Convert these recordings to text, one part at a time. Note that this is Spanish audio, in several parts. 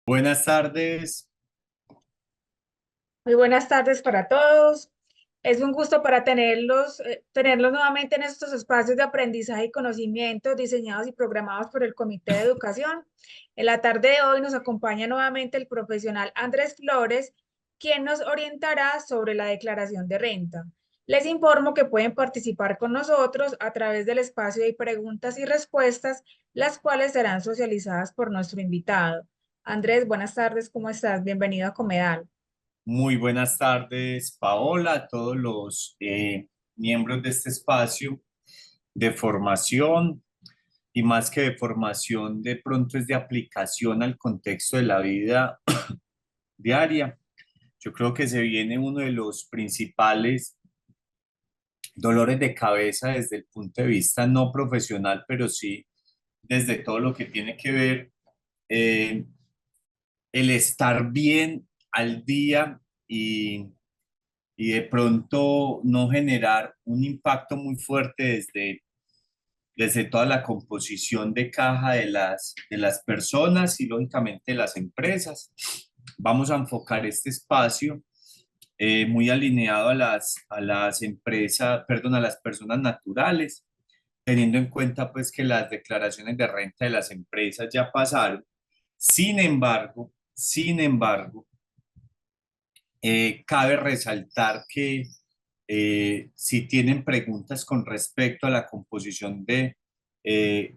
Buenas tardes. Muy buenas tardes para todos. Es un gusto para tenerlos nuevamente en estos espacios de aprendizaje y conocimiento diseñados y programados por el Comité de Educación. En la tarde de hoy nos acompaña nuevamente el profesional Andrés Flores, quien nos orientará sobre la declaración de renta. Les informo que pueden participar con nosotros a través del espacio de preguntas y respuestas, las cuales serán socializadas por nuestro invitado. Andrés, buenas tardes, ¿cómo estás? Bienvenido a Comedal. Muy buenas tardes, Paola, a todos los miembros de este espacio de formación y más que de formación, de pronto es de aplicación al contexto de la vida diaria. Yo creo que se viene uno de los principales dolores de cabeza desde el punto de vista no profesional, pero sí desde todo lo que tiene que ver eh, el estar bien al día y de pronto no generar un impacto muy fuerte desde toda la composición de caja de las personas y lógicamente de las empresas. Vamos a enfocar este espacio muy alineado a las empresas, perdón, a las personas naturales, teniendo en cuenta pues que las declaraciones de renta de las empresas ya pasaron. Sin embargo, cabe resaltar que si tienen preguntas con respecto a la composición de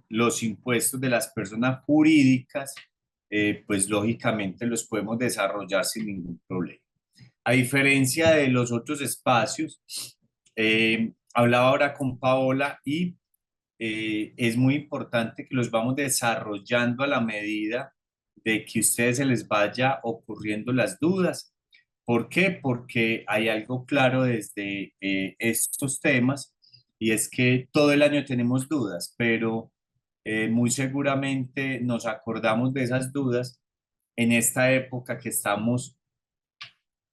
los impuestos de las personas jurídicas, pues lógicamente los podemos desarrollar sin ningún problema. A diferencia de los otros espacios, hablaba ahora con Paola y es muy importante que los vamos desarrollando a la medida de que a ustedes se les vaya ocurriendo las dudas. ¿Por qué? Porque hay algo claro desde estos temas y es que todo el año tenemos dudas, pero muy seguramente nos acordamos de esas dudas en esta época que estamos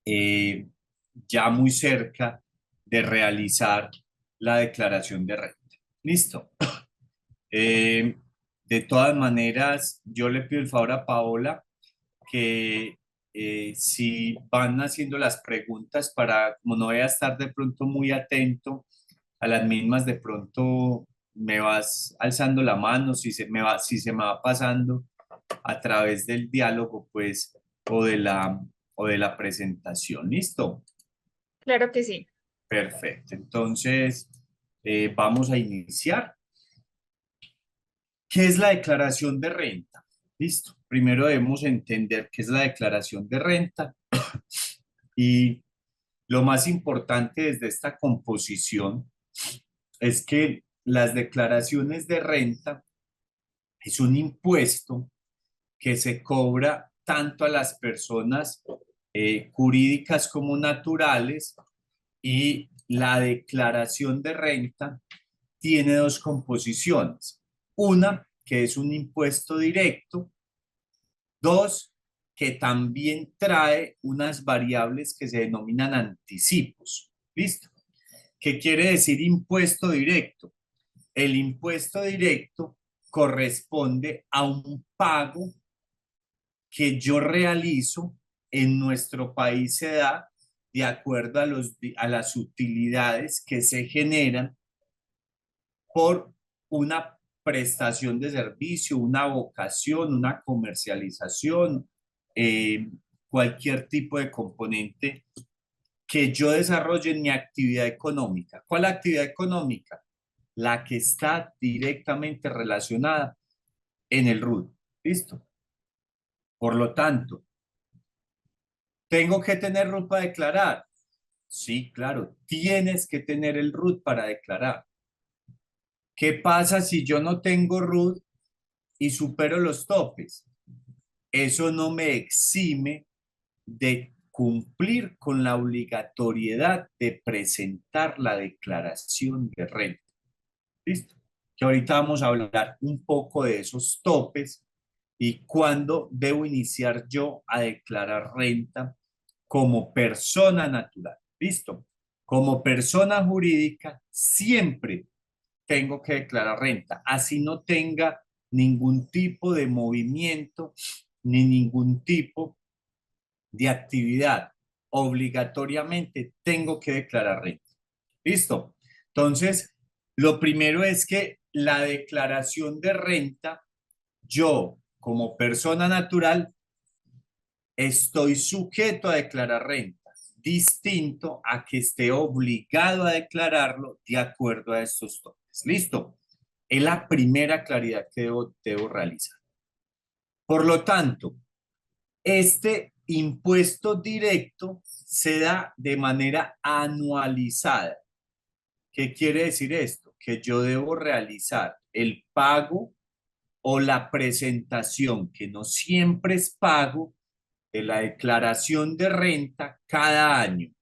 eh, ya muy cerca de realizar la declaración de renta. ¿Listo? Eh, de todas maneras, yo le pido el favor a Paola que si van haciendo las preguntas para, como no voy a estar de pronto muy atento a las mismas, de pronto me vas alzando la mano, si se me va pasando a través del diálogo, pues, o de la presentación. ¿Listo? Claro que sí. Perfecto. Entonces, vamos a iniciar. ¿Qué es la declaración de renta? Listo. Primero debemos entender qué es la declaración de renta y lo más importante desde esta composición es que las declaraciones de renta es un impuesto que se cobra tanto a las personas jurídicas como naturales y la declaración de renta tiene dos composiciones. Una, que es un impuesto directo. Dos, que también trae unas variables que se denominan anticipos. ¿Listo? ¿Qué quiere decir impuesto directo? El impuesto directo corresponde a un pago que yo realizo en nuestro país se da de acuerdo a las utilidades que se generan por una prestación de servicio, una vocación, una comercialización, eh, cualquier tipo de componente que yo desarrolle en mi actividad económica. ¿Cuál actividad económica? La que está directamente relacionada en el RUT. ¿Listo? Por lo tanto, ¿tengo que tener RUT para declarar? Sí, claro, tienes que tener el RUT para declarar. ¿Qué pasa si yo no tengo RUT y supero los topes? Eso no me exime de cumplir con la obligatoriedad de presentar la declaración de renta. ¿Listo? Que ahorita vamos a hablar un poco de esos topes y cuándo debo iniciar yo a declarar renta como persona natural. ¿Listo? Como persona jurídica, siempre tengo que declarar renta, así no tenga ningún tipo de movimiento ni ningún tipo de actividad. Obligatoriamente tengo que declarar renta. ¿Listo? Entonces, lo primero es que la declaración de renta, yo como persona natural estoy sujeto a declarar renta, distinto a que esté obligado a declararlo de acuerdo a estos topes. ¿Listo? Es la primera claridad que debo realizar. Por lo tanto, este impuesto directo se da de manera anualizada. ¿Qué quiere decir esto? Que yo debo realizar el pago o la presentación, que no siempre es pago, de la declaración de renta cada año.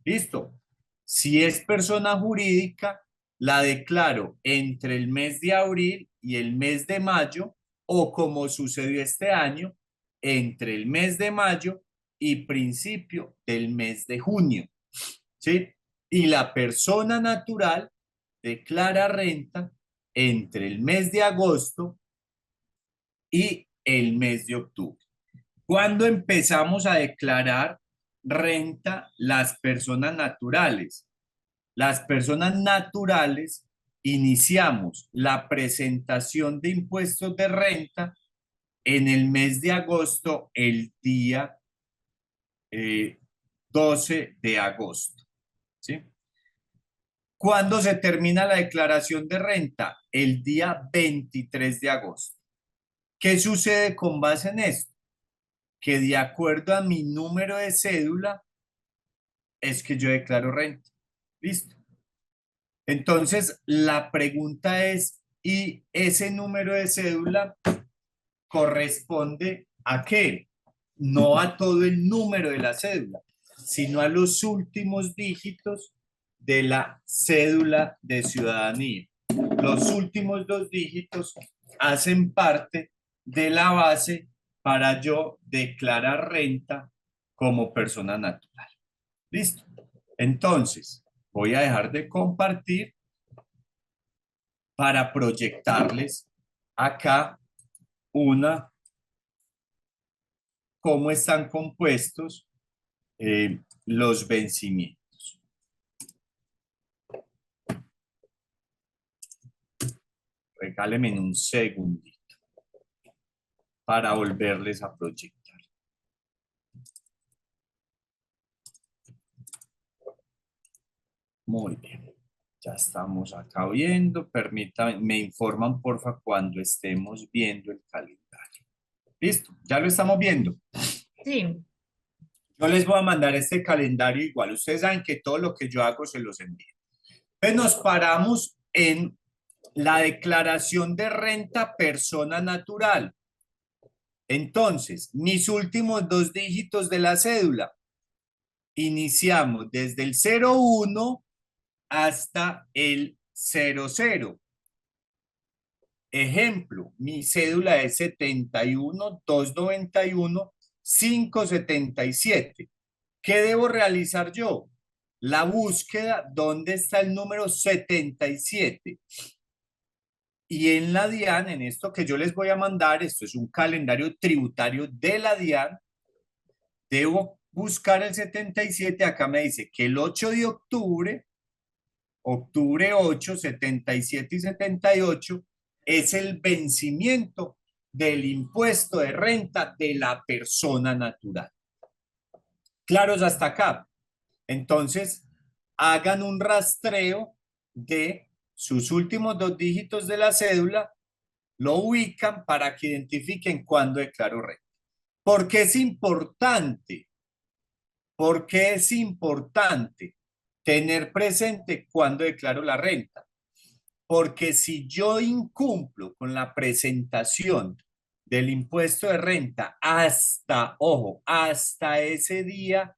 ¿Listo? Si es persona jurídica, la declaro entre el mes de abril y el mes de mayo, o como sucedió este año, entre el mes de mayo y principio del mes de junio. ¿Sí? Y la persona natural declara renta entre el mes de agosto y el mes de octubre. ¿Cuándo empezamos a declarar renta las personas naturales? Las personas naturales iniciamos la presentación de impuestos de renta en el mes de agosto, el día 12 de agosto. ¿Sí? ¿Cuándo se termina la declaración de renta? El día 23 de agosto. ¿Qué sucede con base en esto? Que de acuerdo a mi número de cédula es que yo declaro renta. Listo. Entonces, la pregunta es, ¿y ese número de cédula corresponde a qué? No a todo el número de la cédula, sino a los últimos dígitos de la cédula de ciudadanía. Los últimos dos dígitos hacen parte de la base para yo declarar renta como persona natural. ¿Listo? Entonces, voy a dejar de compartir para proyectarles acá cómo están compuestos los vencimientos. Regálenme un segundito para volverles a proyectar. Muy bien, ya estamos acá viendo. Permítanme, me informan porfa cuando estemos viendo el calendario. Listo, ya lo estamos viendo. Sí. Yo les voy a mandar este calendario igual. Ustedes saben que todo lo que yo hago se los envío. Entonces nos paramos en la declaración de renta persona natural. Entonces, mis últimos dos dígitos de la cédula. Iniciamos desde el 01 hasta el 00. Ejemplo, mi cédula es 71-291-577. ¿Qué debo realizar yo? La búsqueda, ¿dónde está el número 77? Y en la DIAN, en esto que yo les voy a mandar, esto es un calendario tributario de la DIAN, debo buscar el 77. Acá me dice que el 8 de octubre, octubre 8, 77 y 78, es el vencimiento del impuesto de renta de la persona natural. ¿Claros hasta acá? Entonces, hagan un rastreo de sus últimos dos dígitos de la cédula, lo ubican para que identifiquen cuándo declaro renta. ¿Por qué es importante? ¿Por qué es importante tener presente cuándo declaro la renta? Porque si yo incumplo con la presentación del impuesto de renta hasta, ojo, hasta ese día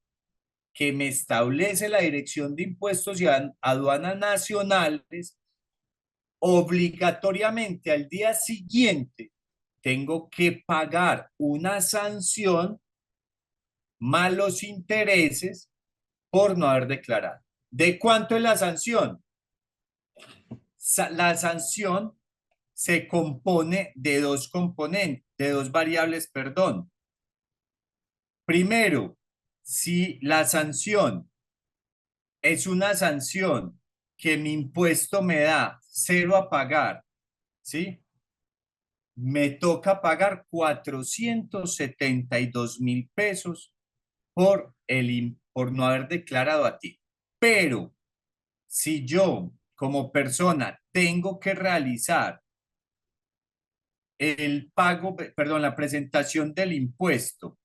que me establece la Dirección de Impuestos y Aduanas Nacionales, obligatoriamente al día siguiente tengo que pagar una sanción más los intereses por no haber declarado. ¿De cuánto es la sanción? La sanción se compone de dos componentes, de dos variables, perdón. Primero, si la sanción es una sanción que mi impuesto me da cero a pagar, ¿sí? Me toca pagar 472.000 pesos por no haber declarado a ti. Pero si yo como persona tengo que realizar el pago, perdón, la presentación del impuesto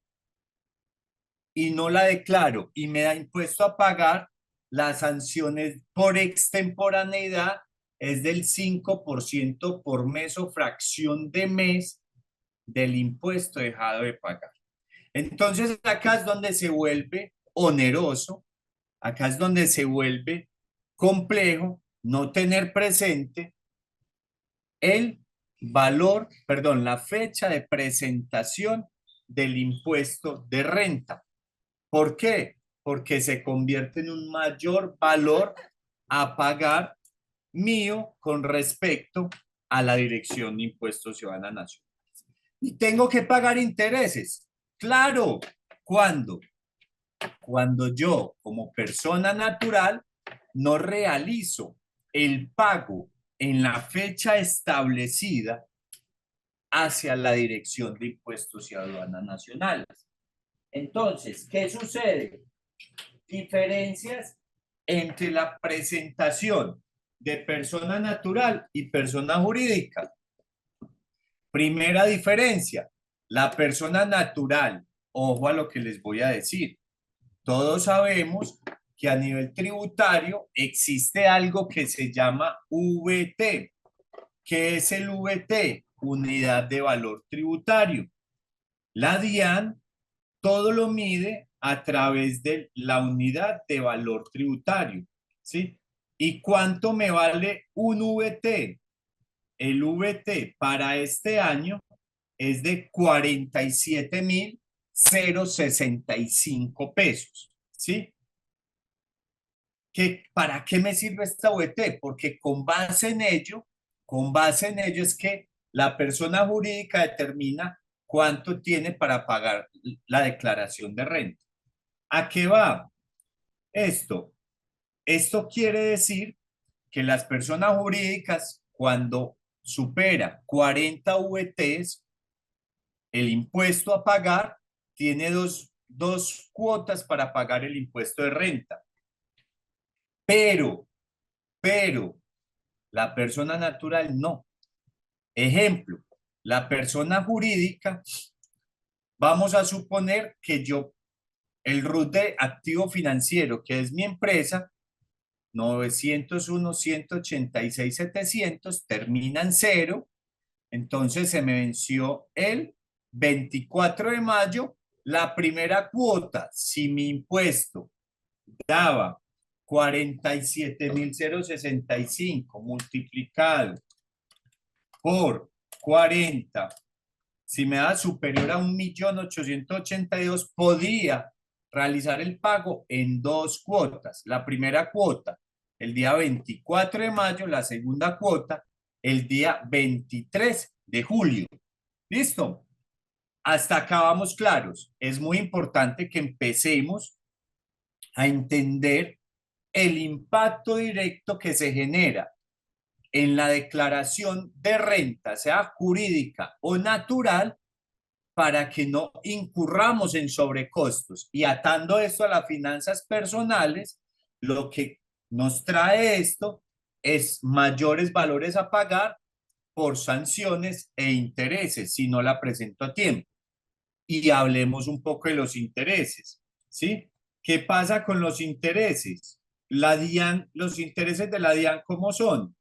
y no la declaro y me da impuesto a pagar, las sanciones por extemporaneidad es del 5% por mes o fracción de mes del impuesto dejado de pagar. Entonces acá es donde se vuelve oneroso, acá es donde se vuelve complejo no tener presente el valor, perdón, la fecha de presentación del impuesto de renta. ¿Por qué? Porque se convierte en un mayor valor a pagar mío con respecto a la Dirección de Impuestos Ciudadana Nacional. Y tengo que pagar intereses. Claro, ¿cuándo? Cuando yo, como persona natural, no realizo el pago en la fecha establecida hacia la Dirección de Impuestos y Aduanas Nacionales. Entonces, ¿qué sucede? Diferencias entre la presentación de persona natural y persona jurídica. Primera diferencia, la persona natural, ojo a lo que les voy a decir. Todos sabemos que a nivel tributario existe algo que se llama VT. ¿Qué es el VT? Unidad de valor tributario. La DIAN todo lo mide a través de la unidad de valor tributario, ¿sí? ¿Y cuánto me vale un VT? El VT para este año es de 47.065 pesos, ¿sí? ¿Para qué me sirve esta VT? Porque con base en ello es que la persona jurídica determina cuánto tiene para pagar la declaración de renta. ¿A qué va esto? Esto quiere decir que las personas jurídicas, cuando supera 40 VTs, el impuesto a pagar tiene dos cuotas para pagar el impuesto de renta. Pero, la persona natural no. Ejemplo, la persona jurídica, vamos a suponer que el RUT de activo financiero, que es mi empresa, 901-186-700, termina en cero, entonces se me venció el 24 de mayo la primera cuota. Si mi impuesto daba 47.065 multiplicado por 40, si me da superior a 1.882.000, podía realizar el pago en dos cuotas. La primera cuota el día 24 de mayo, la segunda cuota el día 23 de julio. ¿Listo? Hasta acá vamos claros. Es muy importante que empecemos a entender el impacto directo que se genera en la declaración de renta, sea jurídica o natural, para que no incurramos en sobrecostos. Y atando esto a las finanzas personales, lo que nos trae esto es mayores valores a pagar por sanciones e intereses si no la presento a tiempo. Y hablemos un poco de los intereses, ¿sí? ¿Qué pasa con los intereses? La DIAN, los intereses de la DIAN, ¿cómo son?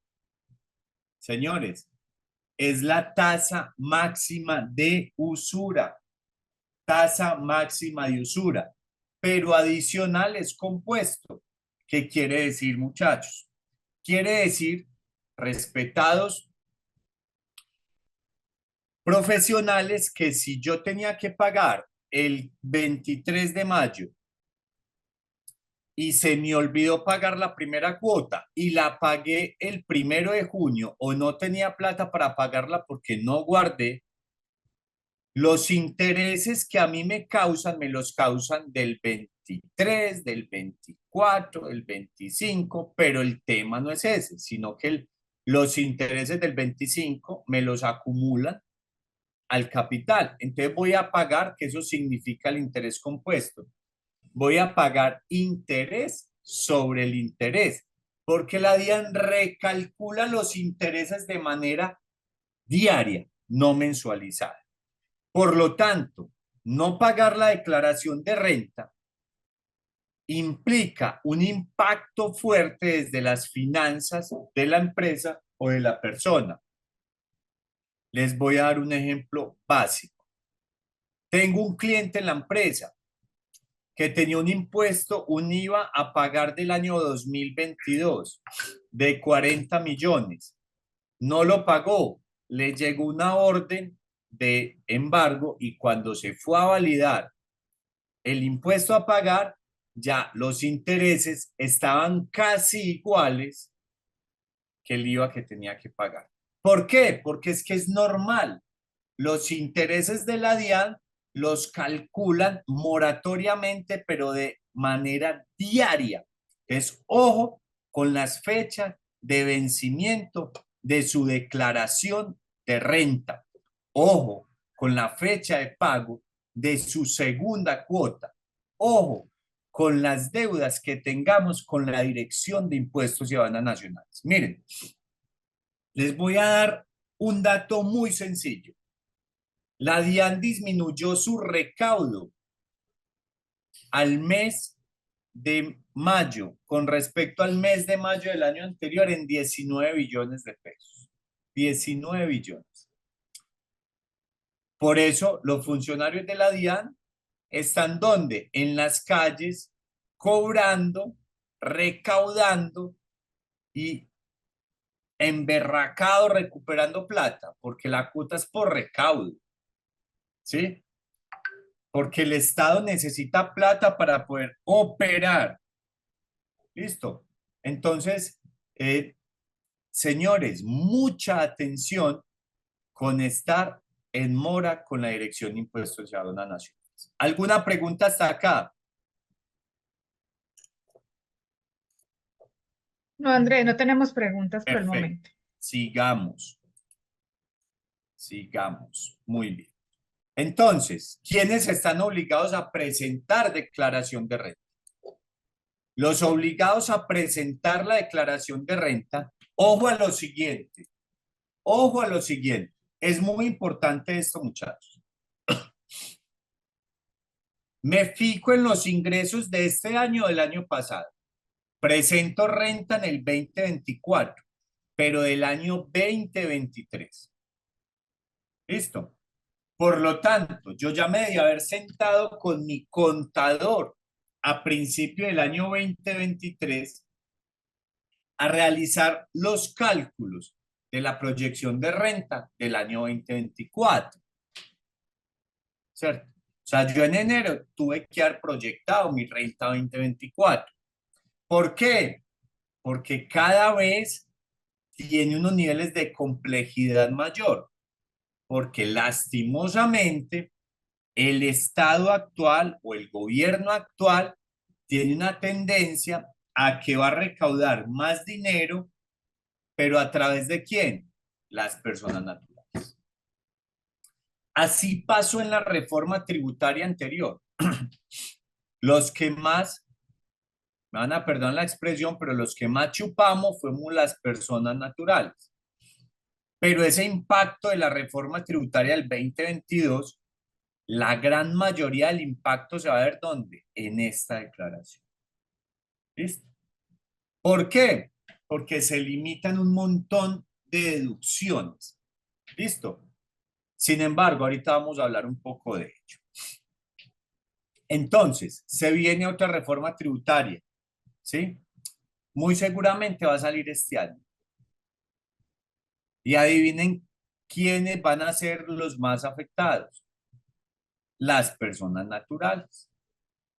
Señores, es la tasa máxima de usura, tasa máxima de usura, pero adicional es compuesto. ¿Qué quiere decir, muchachos? Quiere decir, respetados profesionales, que si yo tenía que pagar el 23 de mayo y se me olvidó pagar la primera cuota y la pagué el 1 de junio o no tenía plata para pagarla porque no guardé, los intereses que a mí me causan, me los causan del 23, del 24, del 25, pero el tema no es ese, sino que los intereses del 25 me los acumulan al capital. Entonces voy a pagar, que eso significa el interés compuesto. Voy a pagar interés sobre el interés, porque la DIAN recalcula los intereses de manera diaria, no mensualizada. Por lo tanto, no pagar la declaración de renta implica un impacto fuerte desde las finanzas de la empresa o de la persona. Les voy a dar un ejemplo básico. Tengo un cliente en la empresa que tenía un impuesto, un IVA a pagar del año 2022 de 40 millones. No lo pagó, le llegó una orden de embargo y cuando se fue a validar el impuesto a pagar, ya los intereses estaban casi iguales que el IVA que tenía que pagar. ¿Por qué? Porque es que es normal. Los intereses de la DIAN los calculan moratoriamente, pero de manera diaria. Es ojo con las fechas de vencimiento de su declaración de renta. Ojo con la fecha de pago de su segunda cuota. Ojo con las deudas que tengamos con la Dirección de Impuestos y Aduanas Nacionales. Miren, les voy a dar un dato muy sencillo. La DIAN disminuyó su recaudo al mes de mayo con respecto al mes de mayo del año anterior en 19 billones de pesos. 19 billones. Por eso los funcionarios de la DIAN están donde? En las calles, cobrando, recaudando y emberracado recuperando plata, porque la cuota es por recaudo, ¿sí? Porque el Estado necesita plata para poder operar. ¿Listo? Entonces, señores, mucha atención con estar en mora con la Dirección de Impuestos y Aduanas Nacionales. ¿Alguna pregunta hasta acá? No, André, no tenemos preguntas por el Perfecto. momento. Sigamos. Sigamos. Muy bien. Entonces, ¿quiénes están obligados a presentar declaración de renta? Los obligados a presentar la declaración de renta, ojo a lo siguiente, ojo a lo siguiente. Es muy importante esto, muchachos. Me fijo en los ingresos de este año o del año pasado. Presento renta en el 2024, pero del año 2023. ¿Listo? Por lo tanto, yo ya me debí haber sentado con mi contador a principio del año 2023 a realizar los cálculos de la proyección de renta del año 2024. ¿Cierto? O sea, yo en enero tuve que haber proyectado mi renta 2024. ¿Por qué? Porque cada vez tiene unos niveles de complejidad mayor, porque lastimosamente el Estado actual o el gobierno actual tiene una tendencia a que va a recaudar más dinero, pero ¿a través de quién? Las personas naturales. Así pasó en la reforma tributaria anterior. Los que más, me van a perdonar la expresión, pero los que más chupamos fuimos las personas naturales. Pero ese impacto de la reforma tributaria del 2022, la gran mayoría del impacto se va a ver ¿dónde? En esta declaración. ¿Listo? ¿Por qué? Porque se limitan un montón de deducciones. ¿Listo? Sin embargo, ahorita vamos a hablar un poco de ello. Entonces, se viene otra reforma tributaria, ¿sí? Muy seguramente va a salir este año. Y adivinen quiénes van a ser los más afectados. Las personas naturales.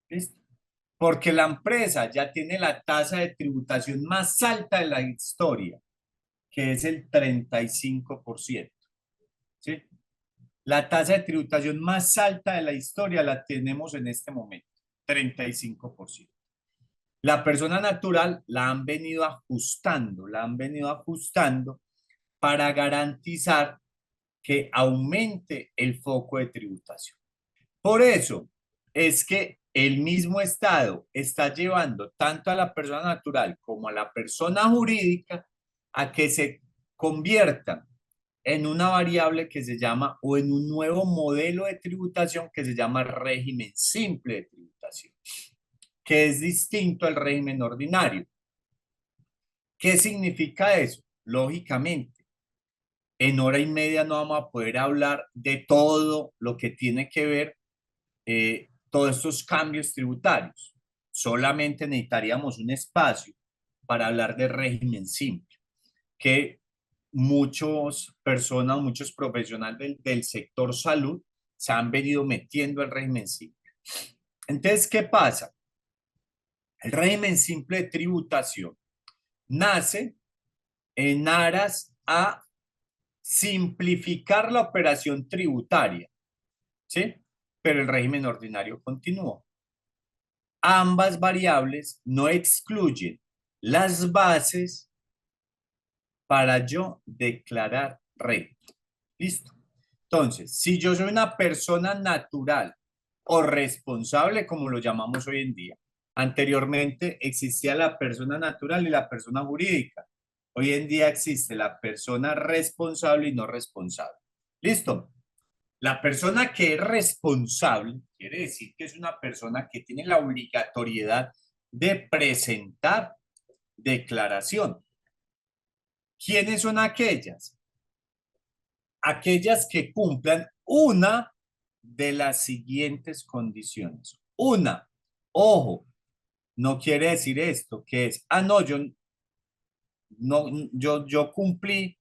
¿Listo? porque la empresa ya tiene la tasa de tributación más alta de la historia, que es el 35%. ¿Sí? La tasa de tributación más alta de la historia la tenemos en este momento, 35%. La persona natural la han venido ajustando para garantizar que aumente el foco de tributación. Por eso es que el mismo Estado está llevando tanto a la persona natural como a la persona jurídica a que se conviertan en una variable que se llama, o en un nuevo modelo de tributación que se llama régimen simple de tributación, que es distinto al régimen ordinario. ¿Qué significa eso? Lógicamente, en hora y media no vamos a poder hablar de todo lo que tiene que ver todos estos cambios tributarios. Solamente necesitaríamos un espacio para hablar de régimen simple, que muchas personas, muchos profesionales del sector salud se han venido metiendo al régimen simple. Entonces, ¿qué pasa? El régimen simple de tributación nace en aras a simplificar la operación tributaria, ¿sí? Pero el régimen ordinario continúa. Ambas variables no excluyen las bases para yo declarar renta. ¿Listo? Entonces, si yo soy una persona natural o responsable, como lo llamamos hoy en día, anteriormente existía la persona natural y la persona jurídica. Hoy en día existe la persona responsable y no responsable. ¿Listo? La persona que es responsable quiere decir que es una persona que tiene la obligatoriedad de presentar declaración. ¿Quiénes son aquellas? Aquellas que cumplan una de las siguientes condiciones. Una, ojo, no quiere decir esto, que es, no, no, yo cumplí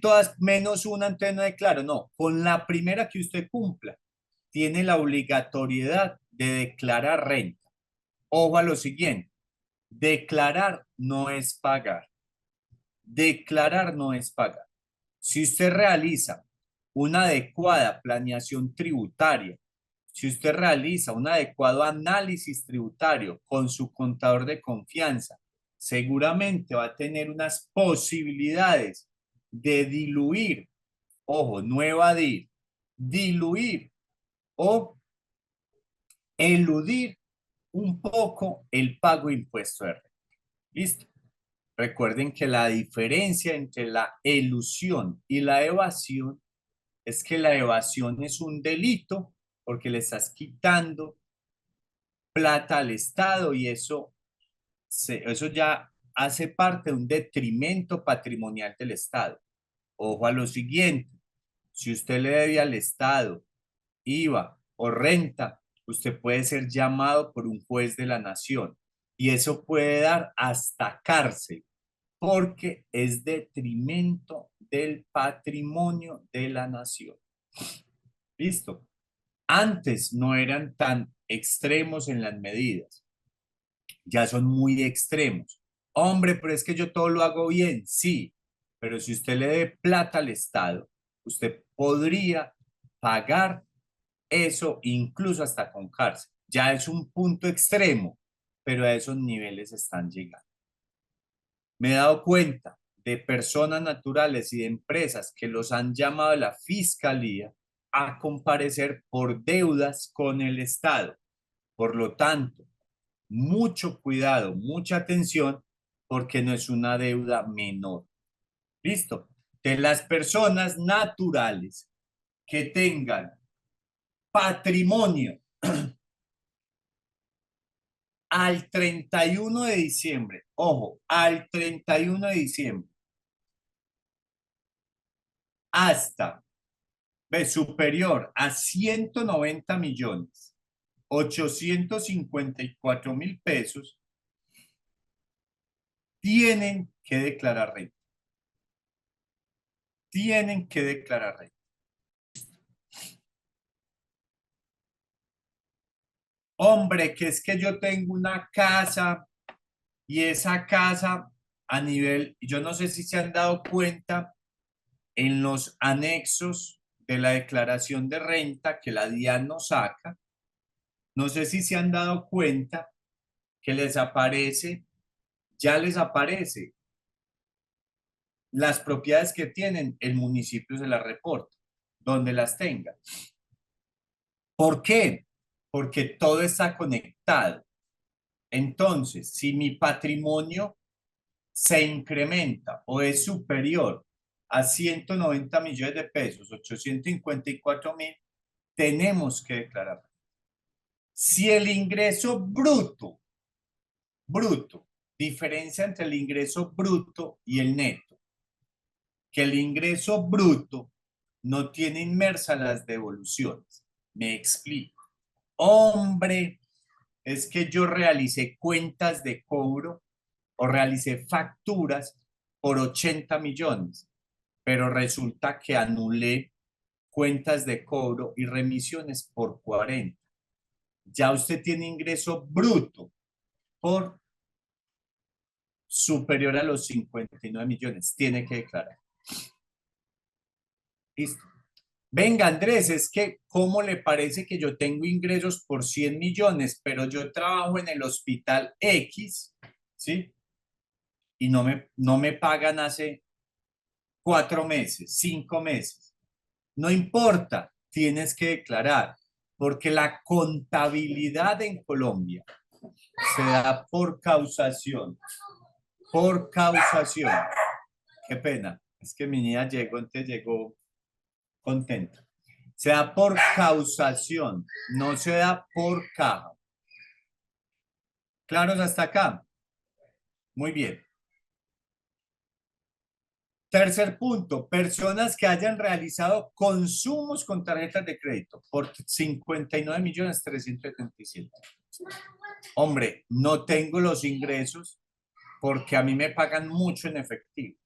todas menos una, entonces no declaro. No, con la primera que usted cumpla, tiene la obligatoriedad de declarar renta. Ojo a lo siguiente, declarar no es pagar. Declarar no es pagar. Si usted realiza una adecuada planeación tributaria, si usted realiza un adecuado análisis tributario con su contador de confianza, seguramente va a tener unas posibilidades de diluir, ojo, no evadir, diluir o eludir un poco el pago de impuesto de renta. ¿Listo? Recuerden que la diferencia entre la elusión y la evasión es que la evasión es un delito porque le estás quitando plata al Estado y eso ya hace parte de un detrimento patrimonial del Estado. Ojo a lo siguiente, si usted le debe al Estado IVA o renta, usted puede ser llamado por un juez de la nación y eso puede dar hasta cárcel porque es detrimento del patrimonio de la nación. ¿Listo? Antes no eran tan extremos en las medidas, ya son muy extremos. Hombre, pero es que yo todo lo hago bien, sí, pero si usted le dé plata al Estado, usted podría pagar eso incluso hasta con cárcel. Ya es un punto extremo, pero a esos niveles están llegando. Me he dado cuenta de personas naturales y de empresas que los han llamado a la fiscalía a comparecer por deudas con el Estado. Por lo tanto, mucho cuidado, mucha atención, porque no es una deuda menor. ¿Listo? De las personas naturales que tengan patrimonio al 31 de diciembre, ojo, al 31 de diciembre, hasta superior a 190.854.000 pesos, tienen que declarar renta. Tienen que declarar renta. Hombre, que es que yo tengo una casa y esa casa a nivel, yo no sé si se han dado cuenta en los anexos de la declaración de renta que la DIAN nos saca, no sé si se han dado cuenta que les aparece, ya les aparece las propiedades que tienen, el municipio se las reporta, donde las tenga. ¿Por qué? Porque todo está conectado. Entonces, si mi patrimonio se incrementa o es superior a 190 millones de pesos, 854.000, tenemos que declarar. Si el ingreso bruto, diferencia entre el ingreso bruto y el neto, que el ingreso bruto no tiene inmersas las devoluciones. Me explico. Hombre, es que yo realicé cuentas de cobro o realicé facturas por 80 millones, pero resulta que anulé cuentas de cobro y remisiones por 40. Ya usted tiene ingreso bruto por superior a los 59 millones. Tiene que declarar. Listo. Venga, Andrés, es que, ¿cómo le parece que yo tengo ingresos por 100 millones, pero yo trabajo en el hospital X, ¿sí? Y no me pagan hace 4 meses, 5 meses. No importa, tienes que declarar, porque la contabilidad en Colombia se da por causación. Por causación. Qué pena, es que mi niña llegó, entonces llegó contenta. Se da por causación, no se da por caja. ¿Claros hasta acá? Muy bien. Tercer punto, personas que hayan realizado consumos con tarjetas de crédito por 59.377.000. Hombre, no tengo los ingresos porque a mí me pagan mucho en efectivo,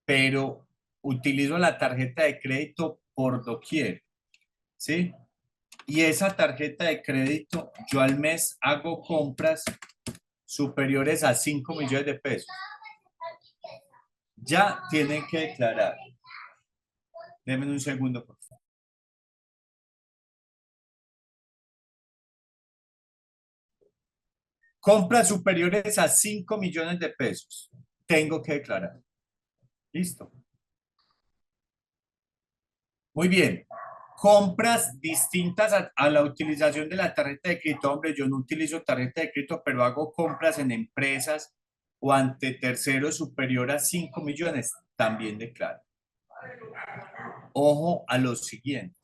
pero utilizo la tarjeta de crédito por doquier, ¿sí? Y esa tarjeta de crédito, yo al mes hago compras superiores a 5 millones de pesos. Ya tienen que declarar. Denme un segundo, por favor. Compras superiores a 5 millones de pesos. Tengo que declarar. Listo. Muy bien. Compras distintas a la utilización de la tarjeta de crédito. Hombre, yo no utilizo tarjeta de crédito, pero hago compras en empresas o ante terceros superior a 5 millones. También declaro. Ojo a lo siguiente.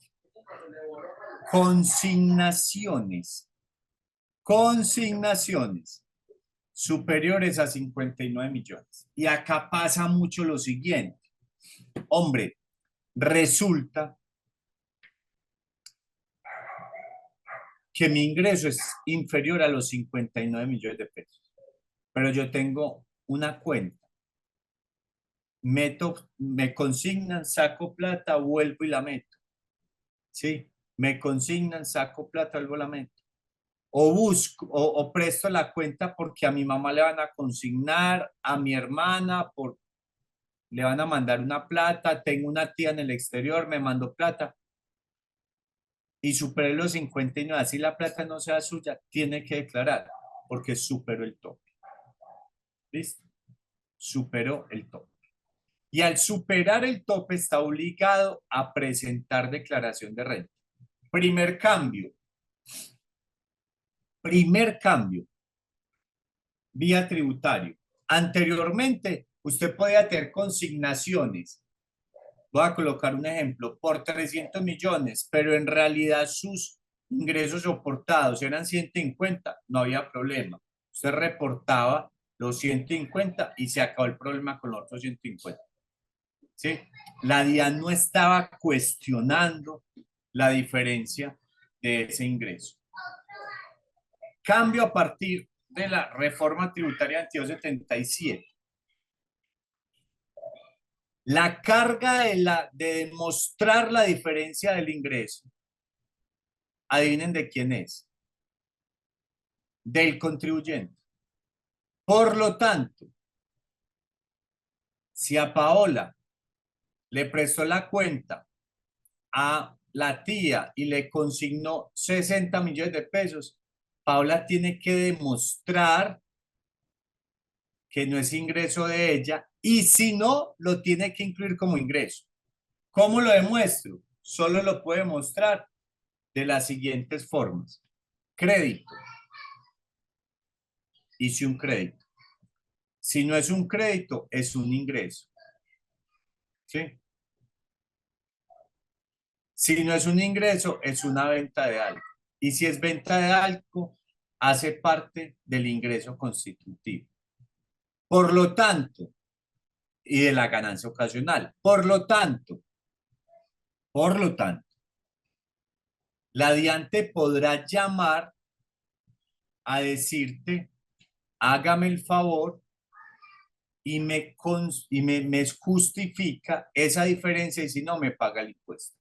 Consignaciones. Consignaciones superiores a 59 millones. Y acá pasa mucho lo siguiente. Hombre, resulta que mi ingreso es inferior a los 59 millones de pesos, pero yo tengo una cuenta. Me consignan, saco plata, vuelvo y la meto. ¿Sí? Me consignan, saco plata, vuelvo y la meto. O busco, o presto la cuenta porque a mi mamá le van a consignar, a mi hermana le van a mandar una plata, tengo una tía en el exterior, me mandó plata y superé los 59, así la plata no sea suya, tiene que declarar porque superó el tope. ¿Listo? Superó el tope. Y al superar el tope está obligado a presentar declaración de renta. Primer cambio. Primer cambio. Vía tributario. Anteriormente, usted podía tener consignaciones. Voy a colocar un ejemplo, por 300 millones, pero en realidad sus ingresos soportados eran 150, no había problema. Usted reportaba los 150 y se acabó el problema con los otros 150. ¿Sí? La DIAN no estaba cuestionando la diferencia de ese ingreso. Cambio a partir de la reforma tributaria de 2277. La carga de demostrar la diferencia del ingreso adivinen de quién es, del contribuyente. Por lo tanto, si a Paola le prestó la cuenta a la tía y le consignó 60 millones de pesos, Paola tiene que demostrar que no es ingreso de ella y si no, lo tiene que incluir como ingreso. ¿Cómo lo demuestro? Solo lo puede mostrar de las siguientes formas. Crédito. Hice un crédito. Si no es un crédito, es un ingreso. ¿Sí? Si no es un ingreso, es una venta de algo. Y si es venta de algo, hace parte del ingreso constitutivo. Por lo tanto, y de la ganancia ocasional. Por lo tanto, la DIANTE podrá llamar a decirte, hágame el favor y me justifica esa diferencia y si no, me paga el impuesto.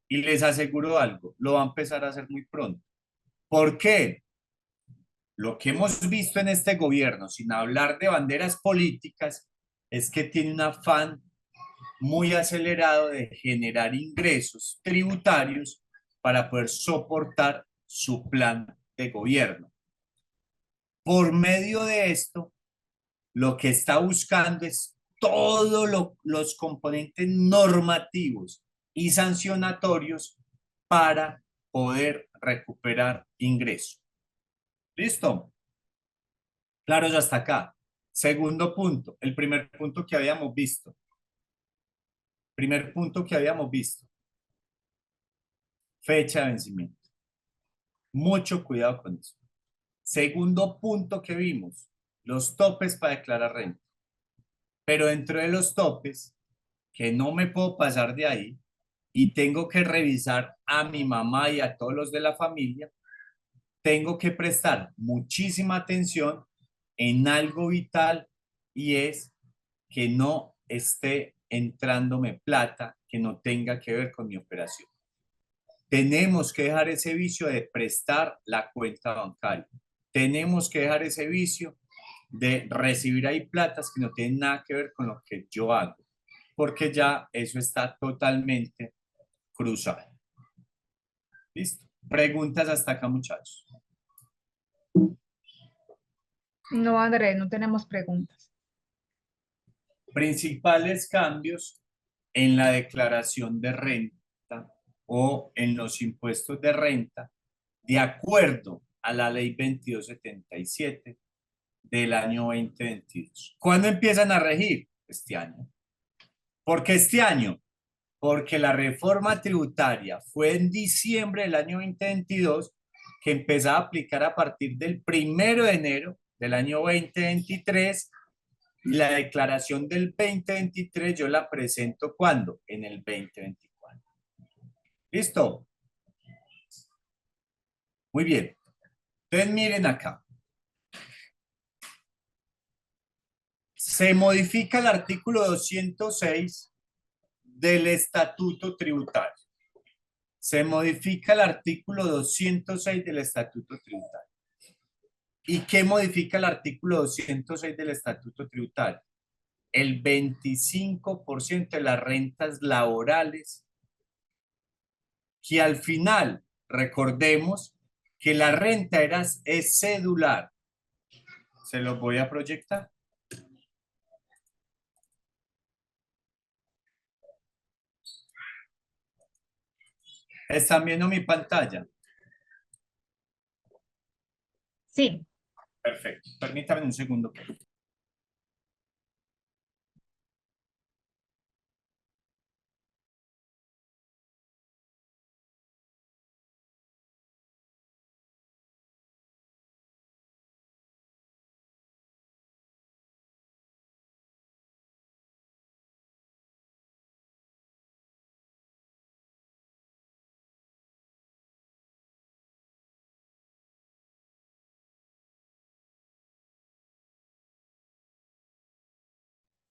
Y les aseguro algo, lo va a empezar a hacer muy pronto. ¿Por qué? Lo que hemos visto en este gobierno, sin hablar de banderas políticas, es que tiene un afán muy acelerado de generar ingresos tributarios para poder soportar su plan de gobierno. Por medio de esto, lo que está buscando es todos los componentes normativos y sancionatorios para poder recuperar ingresos. ¿Listo? Claro, ya hasta acá. Segundo punto, el primer punto que habíamos visto. Primer punto que habíamos visto. Fecha de vencimiento. Mucho cuidado con eso. Segundo punto que vimos, los topes para declarar renta. Pero dentro de los topes, que no me puedo pasar de ahí y tengo que revisar a mi mamá y a todos los de la familia, tengo que prestar muchísima atención en algo vital y es que no esté entrándome plata que no tenga que ver con mi operación. Tenemos que dejar ese vicio de prestar la cuenta bancaria. Tenemos que dejar ese vicio de recibir ahí platas que no tienen nada que ver con lo que yo hago, porque ya eso está totalmente cruzado. ¿Listo? Preguntas hasta acá, muchachos. No, Andrés, no tenemos preguntas. Principales cambios en la declaración de renta o en los impuestos de renta de acuerdo a la ley 2277 del año 2022. ¿Cuándo empiezan a regir? Este año. ¿Por qué este año? Porque la reforma tributaria fue en diciembre del año 2022 que empezaba a aplicar a partir del 1 de enero del año 2023 y la declaración del 2023 yo la presento ¿cuándo? En el 2024. ¿Listo? Muy bien. Entonces miren acá. Se modifica el artículo 206 del Estatuto Tributario. Se modifica el artículo 206 del Estatuto Tributario. ¿Y qué modifica el artículo 206 del Estatuto Tributario? El 25% de las rentas laborales, que al final, recordemos que la renta es cedular. Se los voy a proyectar. ¿Están viendo mi pantalla? Sí. Perfecto. Permítame un segundo.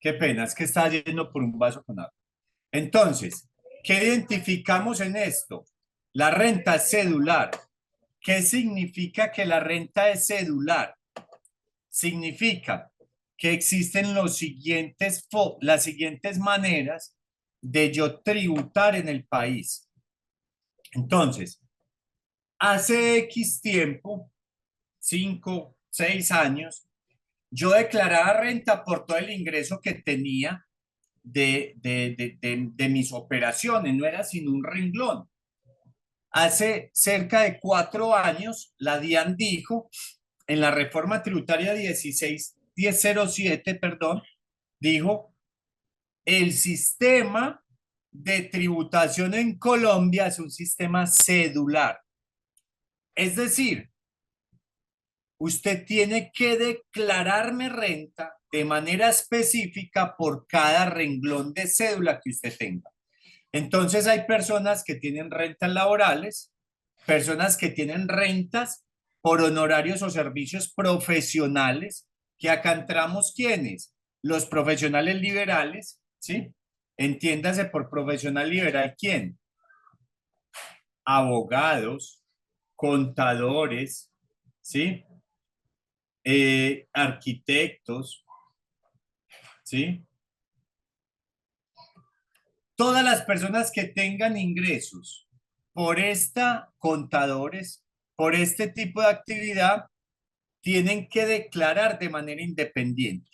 Qué pena, es que está yendo por un vaso con agua. Entonces, ¿qué identificamos en esto? La renta es cedular. ¿Qué significa que la renta es cedular? Significa que existen las siguientes maneras de yo tributar en el país. Entonces, hace X tiempo, 5, 6 años, yo declaraba renta por todo el ingreso que tenía de mis operaciones, no era sino un renglón. Hace cerca de 4 años, la DIAN dijo, en la reforma tributaria 16.1007, perdón, dijo, el sistema de tributación en Colombia es un sistema cedular. Es decir, usted tiene que declararme renta de manera específica por cada renglón de cédula que usted tenga. Entonces hay personas que tienen rentas laborales, personas que tienen rentas por honorarios o servicios profesionales, que acá entramos ¿quiénes? Los profesionales liberales, ¿sí? Entiéndase por profesional liberal, ¿quién? Abogados, contadores, ¿sí? Arquitectos, ¿sí? Todas las personas que tengan ingresos por contadores, por este tipo de actividad, tienen que declarar de manera independiente.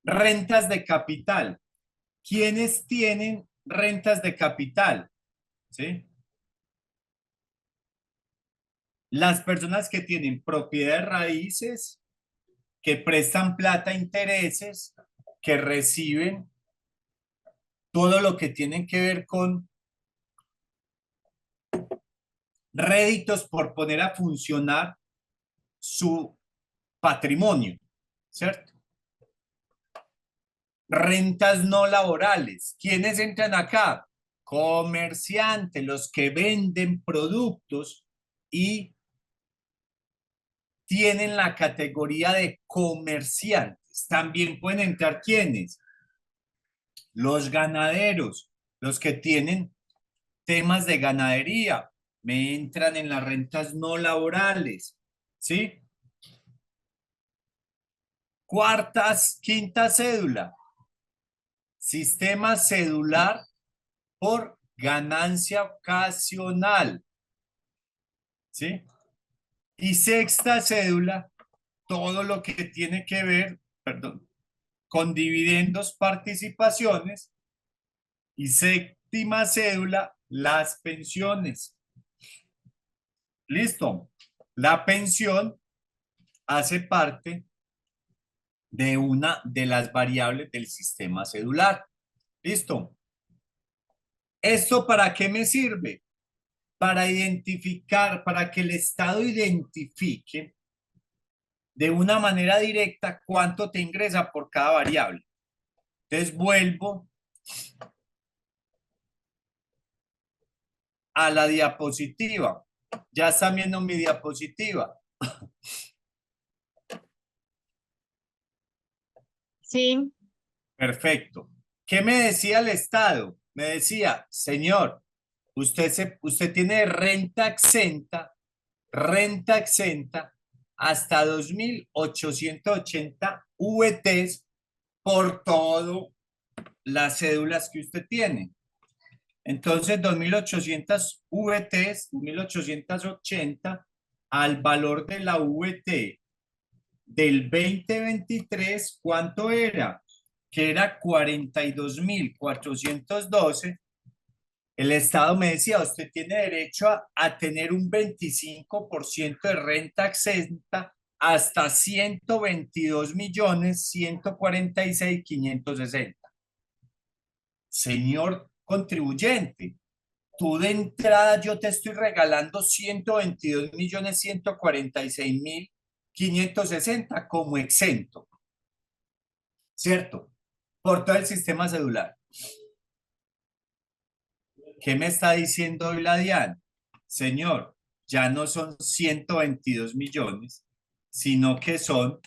Rentas de capital. ¿Quiénes tienen rentas de capital? ¿Sí? Las personas que tienen propiedades raíces, que prestan plata a intereses, que reciben todo lo que tienen que ver con réditos por poner a funcionar su patrimonio, ¿cierto? Rentas no laborales. ¿Quiénes entran acá? Comerciantes, los que venden productos y tienen la categoría de comerciantes. También pueden entrar ¿quiénes? Los ganaderos, los que tienen temas de ganadería, me entran en las rentas no laborales, ¿sí? Quinta cédula, sistema cedular por ganancia ocasional, ¿sí? Y sexta cédula, todo lo que tiene que ver, perdón, con dividendos, participaciones. Y séptima cédula, las pensiones. Listo. La pensión hace parte de una de las variables del sistema cedular. Listo. ¿Esto para qué me sirve? Para identificar, para que el Estado identifique de una manera directa cuánto te ingresa por cada variable. Entonces vuelvo a la diapositiva. Ya están viendo mi diapositiva. Sí. Perfecto. ¿Qué me decía el Estado? Me decía, señor, usted tiene renta exenta hasta 2.880 VTs por todas las cédulas que usted tiene. Entonces, 2.800 VTs, 2.880 al valor de la VT del 2023, ¿cuánto era? Que era 42.412. El Estado me decía, usted tiene derecho a tener un 25% de renta exenta hasta 122.146.560. Señor contribuyente, tú de entrada yo te estoy regalando 122.146.560 como exento, ¿cierto? Por todo el sistema cedular. ¿Qué me está diciendo hoy la DIAN? Señor, ya no son 122 millones, sino que son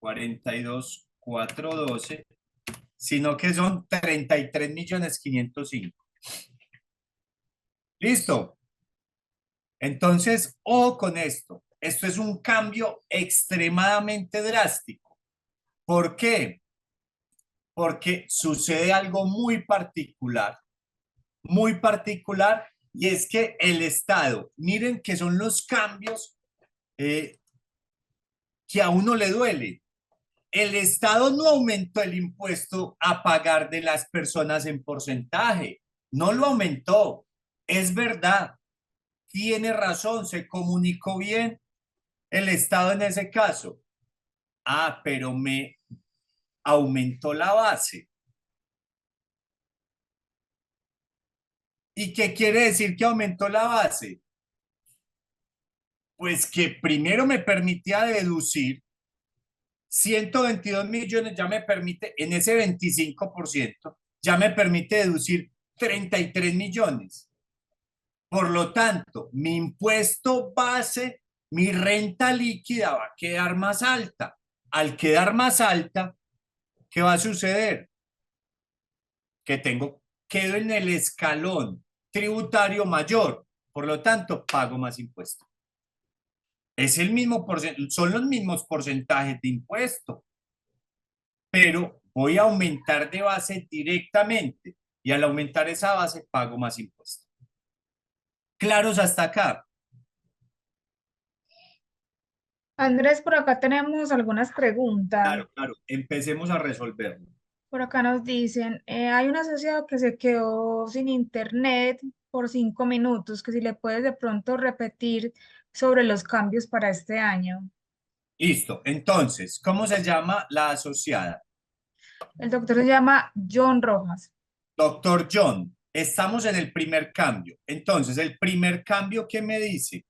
42.412, sino que son 33.505.000. ¿Listo? Entonces, ojo con esto. Esto es un cambio extremadamente drástico. ¿Por qué? Porque sucede algo muy particular, y es que el Estado, miren que son los cambios eh, que a uno le duele. El Estado no aumentó el impuesto a pagar de las personas en porcentaje, no lo aumentó. Es verdad, tiene razón, se comunicó bien el Estado en ese caso. Ah, pero me aumentó la base. ¿Y qué quiere decir que aumentó la base? Pues que primero me permitía deducir 122 millones, ya me permite, en ese 25%, ya me permite deducir 33 millones. Por lo tanto, mi impuesto base, mi renta líquida va a quedar más alta. Al quedar más alta, ¿qué va a suceder? Que quedo en el escalón tributario mayor, por lo tanto, pago más impuestos. Es el mismo son los mismos porcentajes de impuesto, pero voy a aumentar de base directamente y al aumentar esa base pago más impuestos. ¿Claros hasta acá? Andrés, por acá tenemos algunas preguntas. Claro, claro. Empecemos a resolverlo. Por acá nos dicen, hay un asociado que se quedó sin internet por 5 minutos, que si le puedes de pronto repetir sobre los cambios para este año. Listo. Entonces, ¿cómo se llama la asociada? El doctor se llama John Rojas. Doctor John, estamos en el primer cambio. Entonces, el primer cambio que me dice,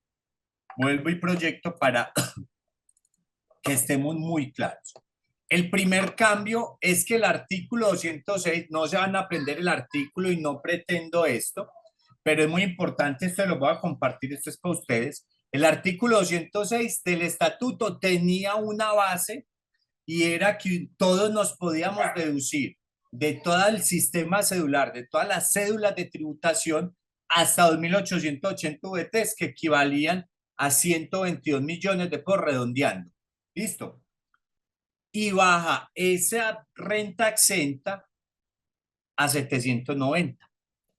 vuelvo y proyecto para que estemos muy claros. El primer cambio es que el artículo 206, no se van a aprender el artículo y no pretendo esto, pero es muy importante, esto lo voy a compartir, esto es para ustedes. El artículo 206 del estatuto tenía una base y era que todos nos podíamos deducir de todo el sistema cedular, de todas las cédulas de tributación, hasta 2.880 VTs, que equivalían a 122 millones de por redondeando. ¿Listo? Y baja esa renta exenta a 790.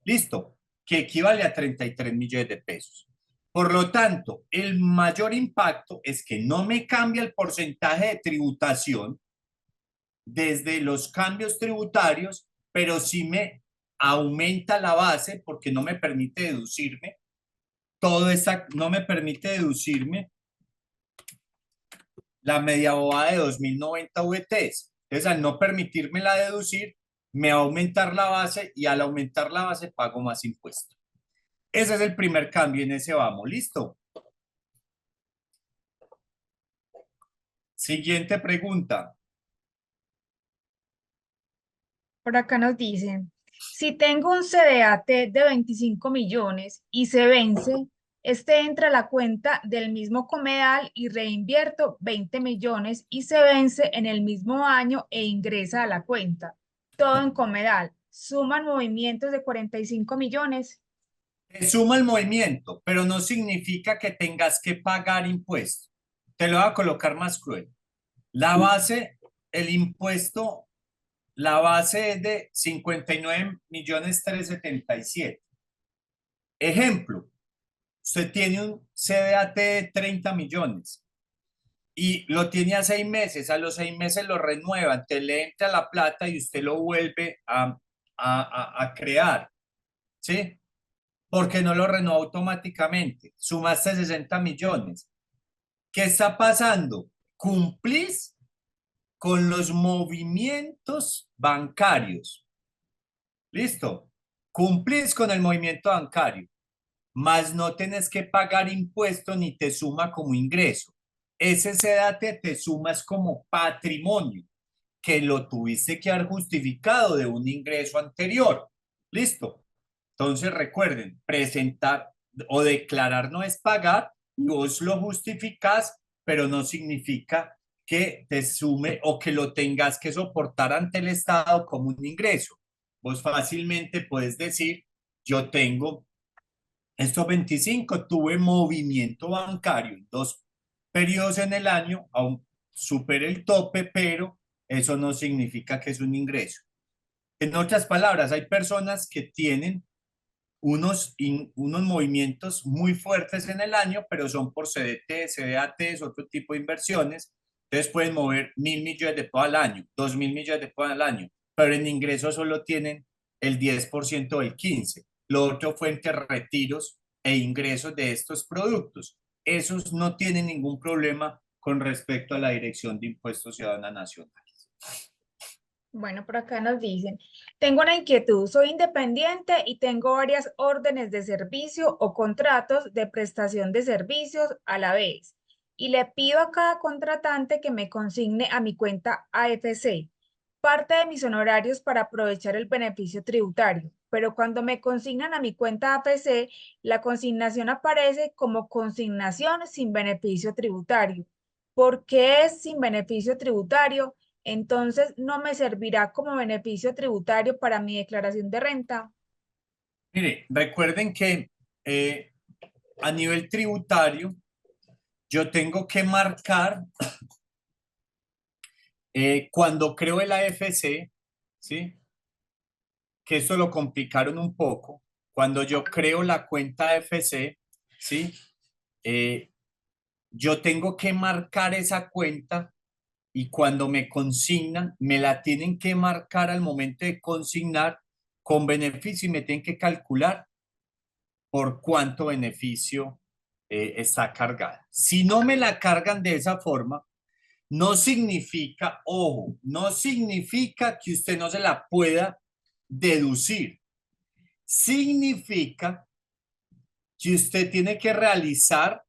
¿Listo? Que equivale a 33 millones de pesos. Por lo tanto, el mayor impacto es que no me cambia el porcentaje de tributación desde los cambios tributarios, pero sí me aumenta la base porque no me permite deducirme no me permite deducirme la media boba de 2090 VTs. Entonces, al no permitirme la deducir, me va a aumentar la base y al aumentar la base pago más impuestos. Ese es el primer cambio, en ese vamos, ¿listo? Siguiente pregunta. Por acá nos dicen, si tengo un CDAT de 25 millones y se vence, este entra a la cuenta del mismo Comedal y reinvierto 20 millones y se vence en el mismo año e ingresa a la cuenta. Todo en Comedal. Suman movimientos de 45 millones. Te suma el movimiento, pero no significa que tengas que pagar impuestos. Te lo voy a colocar más cruel. La base, el impuesto, la base es de 59.377.000. Ejemplo, usted tiene un CDAT de 30 millones y lo tiene a 6 meses, a los 6 meses lo renuevan, te le entra la plata y usted lo vuelve a crear, ¿sí? Porque no lo renueva automáticamente. Sumaste 60 millones. ¿Qué está pasando? Cumplís con los movimientos bancarios. ¿Listo? Cumplís con el movimiento bancario, más no tenés que pagar impuestos ni te suma como ingreso. Ese sedate te sumas como patrimonio, que lo tuviste que haber justificado de un ingreso anterior. ¿Listo? Entonces recuerden, presentar o declarar no es pagar, vos lo justificás, pero no significa que te sume o que lo tengas que soportar ante el Estado como un ingreso. Vos fácilmente puedes decir, yo tengo Estos 25 tuve movimiento bancario en 2 periodos en el año, aún superé el tope, pero eso no significa que es un ingreso. En otras palabras, hay personas que tienen unos movimientos muy fuertes en el año, pero son por CDT, CDATs, otro tipo de inversiones. Entonces pueden mover 1.000 millones de pesos al año, 2.000 millones de pesos al año, pero en ingresos solo tienen el 10% del 15%. Lo otro fue entre retiros e ingresos de estos productos. Esos no tienen ningún problema con respecto a la Dirección de Impuestos Ciudadana Nacional. Bueno, por acá nos dicen, tengo una inquietud, soy independiente y tengo varias órdenes de servicio o contratos de prestación de servicios a la vez. Y le pido a cada contratante que me consigne a mi cuenta AFC parte de mis honorarios para aprovechar el beneficio tributario. Pero cuando me consignan a mi cuenta AFC, la consignación aparece como consignación sin beneficio tributario. ¿Por qué es sin beneficio tributario? Entonces no me servirá como beneficio tributario para mi declaración de renta. Mire, recuerden que eh, a nivel tributario, yo tengo que marcar cuando creo el AFC, ¿sí? Que esto lo complicaron un poco. Cuando yo creo la cuenta AFC, ¿sí? Eh, yo tengo que marcar esa cuenta y cuando me consignan, me la tienen que marcar al momento de consignar con beneficio y me tienen que calcular por cuánto beneficio está cargada. Si no me la cargan de esa forma, no significa, ojo, no significa que usted no se la pueda deducir. Significa que usted tiene que realizar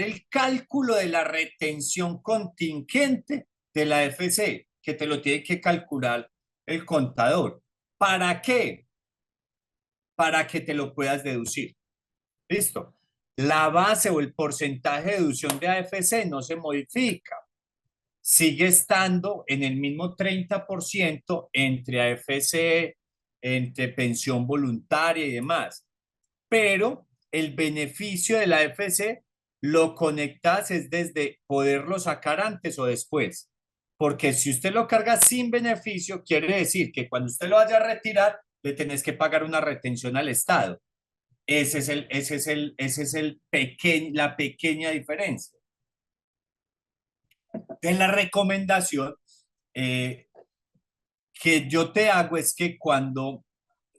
el cálculo de la retención contingente de la FC, que te lo tiene que calcular el contador. ¿Para qué? Para que te lo puedas deducir. ¿Listo? La base o el porcentaje de deducción de AFC no se modifica. Sigue estando en el mismo 30% entre AFC, entre pensión voluntaria y demás. Pero el beneficio de la AFC lo conectas es desde poderlo sacar antes o después. Porque si usted lo carga sin beneficio, quiere decir que cuando usted lo vaya a retirar, le tenés que pagar una retención al Estado. La pequeña diferencia. De la recomendación eh, que yo te hago es que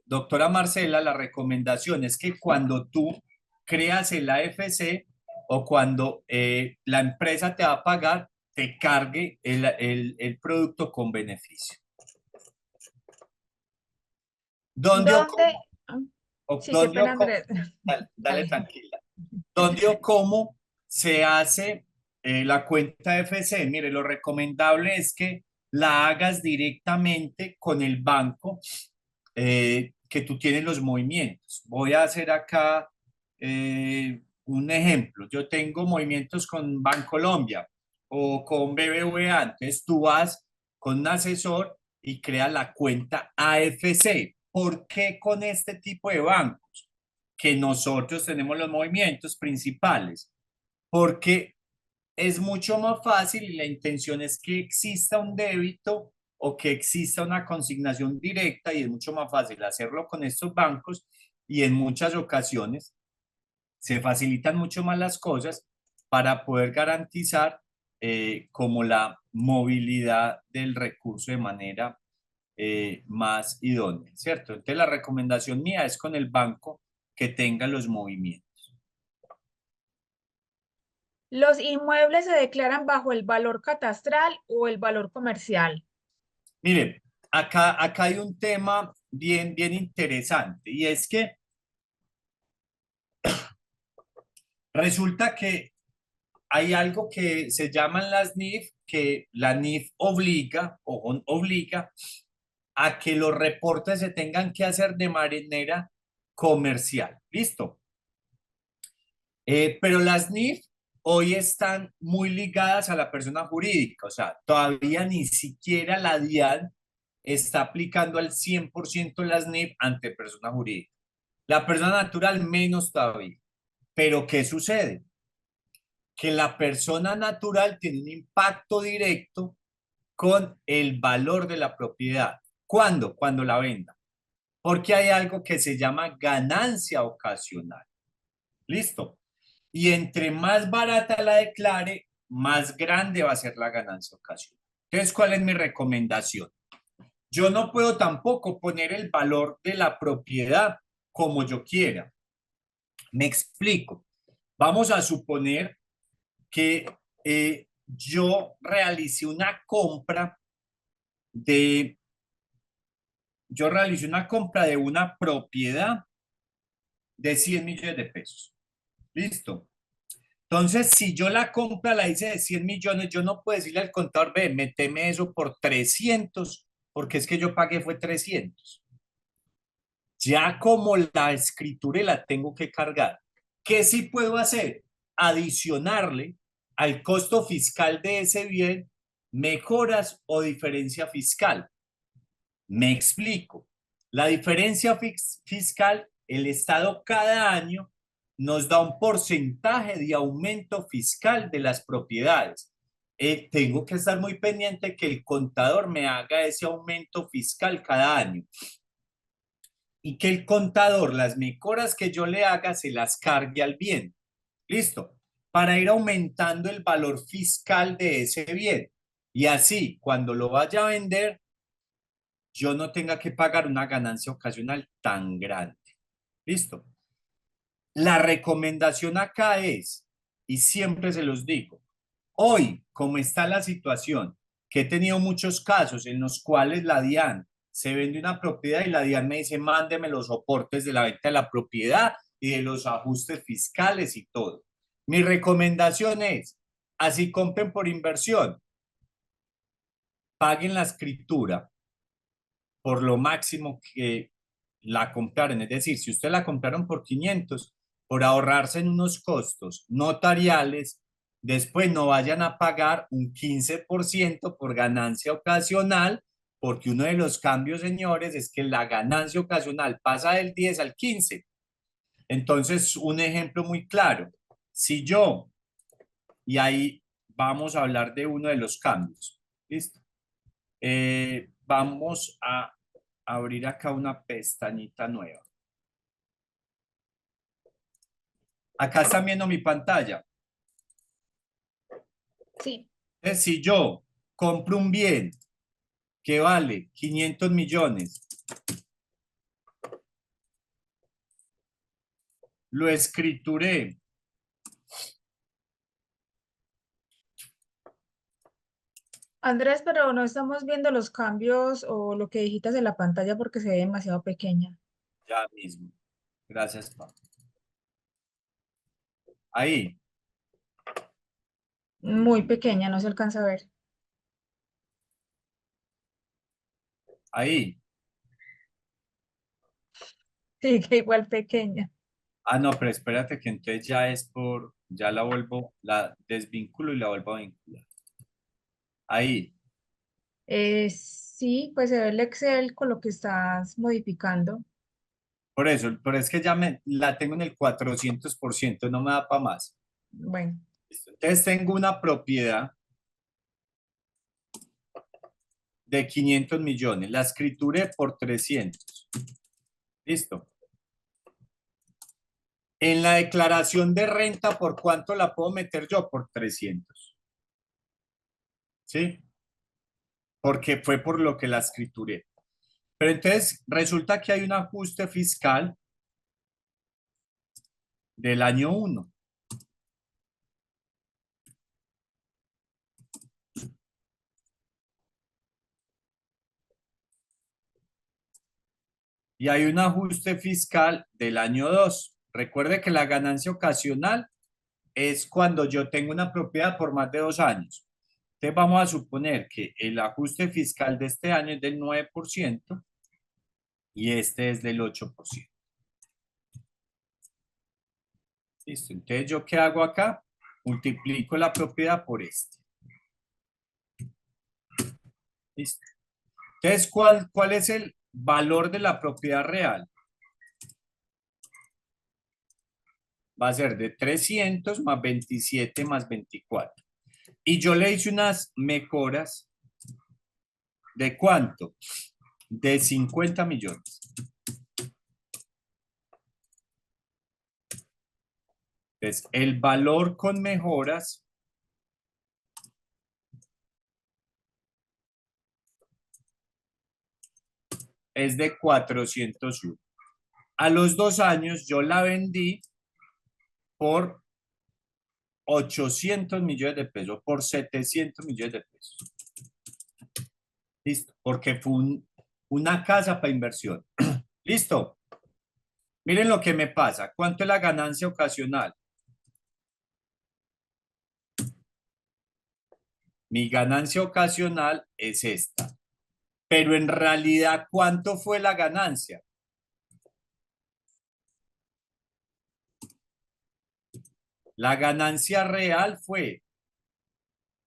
doctora Marcela, la recomendación es que cuando tú creas el AFC o cuando la empresa te va a pagar, te cargue el producto con beneficio. ¿Dónde o ¿Dónde? cómo? Ah, sí, qué ¿Dónde pena, o cómo? Andrés. Dale Dale. tranquila. ¿Dónde o cómo se hace la cuenta FC? Mire, lo recomendable es que la hagas directamente con el banco que tú tienes los movimientos. Voy a hacer acá un ejemplo. Yo tengo movimientos con Bancolombia o con BBVA. Entonces tú vas con un asesor y creas la cuenta AFC. ¿Por qué con este tipo de bancos? Que nosotros tenemos los movimientos principales. Porque es mucho más fácil y la intención es que exista un débito o que exista una consignación directa y es mucho más fácil hacerlo con estos bancos y en muchas ocasiones se facilitan mucho más las cosas para poder garantizar como la movilidad del recurso de manera más idónea, ¿cierto? Entonces la recomendación mía es con el banco que tenga los movimientos. ¿Los inmuebles se declaran bajo el valor catastral o el valor comercial? Mire, acá hay un tema bien interesante y es que resulta que hay algo que se llaman las NIF, que la NIF obliga a que los reportes se tengan que hacer de manera comercial. ¿Listo? Pero las NIF hoy están muy ligadas a la persona jurídica, o sea, todavía ni siquiera la DIAN está aplicando al 100% las NIF ante persona jurídica. La persona natural menos todavía. Pero ¿qué sucede? Que la persona natural tiene un impacto directo con el valor de la propiedad. ¿Cuándo? Cuando la venda. Porque hay algo que se llama ganancia ocasional. ¿Listo? Y entre más barata la declare, más grande va a ser la ganancia ocasional. Entonces, ¿cuál es mi recomendación? Yo no puedo tampoco poner el valor de la propiedad como yo quiera. Me explico. Vamos a suponer que yo realicé una compra de, yo realicé una compra de una propiedad de 100 millones de pesos. ¿Listo? Entonces, si yo la compra la hice de 100 millones, yo no puedo decirle al contador, ve, méteme eso por 300, porque es que yo pagué fue 300. Ya como la escritura la tengo que cargar. ¿Qué sí puedo hacer? Adicionarle al costo fiscal de ese bien mejoras o diferencia fiscal. Me explico. La diferencia fiscal, el Estado cada año nos da un porcentaje de aumento fiscal de las propiedades. Tengo que estar muy pendiente que el contador me haga ese aumento fiscal cada año y que el contador, las mejoras que yo le haga, se las cargue al bien. ¿Listo? Para ir aumentando el valor fiscal de ese bien. Y así, cuando lo vaya a vender, yo no tenga que pagar una ganancia ocasional tan grande. ¿Listo? La recomendación acá es, y siempre se los digo, hoy, como está la situación, que he tenido muchos casos en los cuales la DIAN se vende una propiedad y la DIAN me dice, mándeme los soportes de la venta de la propiedad y de los ajustes fiscales y todo. Mi recomendación es, así compren por inversión, paguen la escritura por lo máximo que la compraron. Es decir, si usted la compraron por 500, por ahorrarse en unos costos notariales, después no vayan a pagar un 15% por ganancia ocasional, porque uno de los cambios, señores, es que la ganancia ocasional pasa del 10 al 15. Entonces, un ejemplo muy claro, si yo, y ahí vamos a hablar de uno de los cambios, ¿listo? Vamos a abrir acá una pestañita nueva. Acá están viendo mi pantalla. Sí. Entonces, si yo compro un bien que vale 500 millones, lo escrituré, Andrés, pero no estamos viendo los cambios o lo que digitas en la pantalla porque se ve demasiado pequeña. ya mismo. Gracias, Pablo. Ahí, Muy pequeña, no se alcanza a ver. ahí. Sí, que igual pequeña. Ah, no, pero espérate que entonces ya es por, ya la vuelvo, la desvinculo y la vuelvo a vincular. Ahí. Sí, pues se ve el Excel con lo que estás modificando. Por eso, pero es que ya la tengo en el 400%, no me da para más. Bueno, Entonces tengo una propiedad de 500 millones, la escrituré por 300. Listo. En la declaración de renta, ¿por cuánto la puedo meter yo? Por 300. ¿Sí? Porque fue por lo que la escrituré. Pero entonces resulta que hay un ajuste fiscal del año 1. Y hay un ajuste fiscal del año 2. Recuerde que la ganancia ocasional es cuando yo tengo una propiedad por más de 2 años. Entonces vamos a suponer que el ajuste fiscal de este año es del 9% y este es del 8%. Listo. Entonces, ¿yo qué hago acá? Multiplico la propiedad por este. Listo. Entonces, ¿cuál es el valor de la propiedad real? Va a ser de 300 más 27 más 24. Y yo le hice unas mejoras ¿de cuánto? De 50 millones. Entonces, el valor con mejoras es de 401. A los 2 años yo la vendí por 800 millones de pesos, por 700 millones de pesos. Listo, porque fue una casa para inversión. Listo. Miren lo que me pasa. ¿Cuánto es la ganancia ocasional? Mi ganancia ocasional es esta. Pero en realidad, ¿cuánto fue la ganancia? La ganancia real fue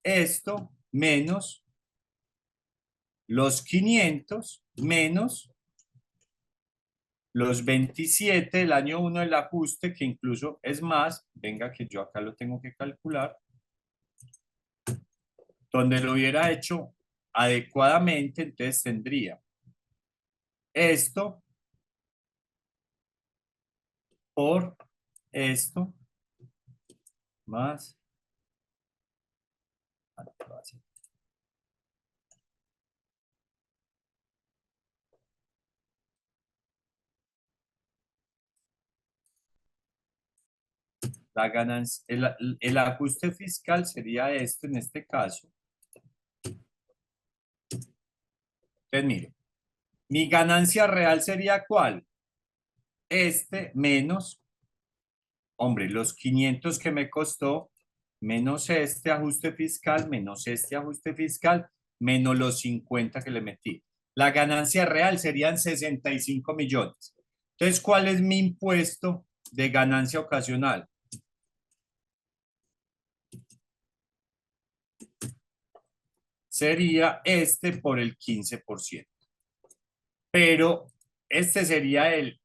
esto menos los 500 menos los 27 del año 1 del ajuste, que incluso es más, venga que yo acá lo tengo que calcular, donde lo hubiera hecho adecuadamente, entonces tendría esto por esto más la ganancia, el ajuste fiscal sería esto en este caso. Entonces, mire, mi ganancia real sería ¿cuál? Este menos, hombre, los 500 que me costó, menos este ajuste fiscal, menos este ajuste fiscal, menos los 50 que le metí. La ganancia real serían 65 millones. Entonces, ¿cuál es mi impuesto de ganancia ocasional? Sería este por el 15%. Pero este sería el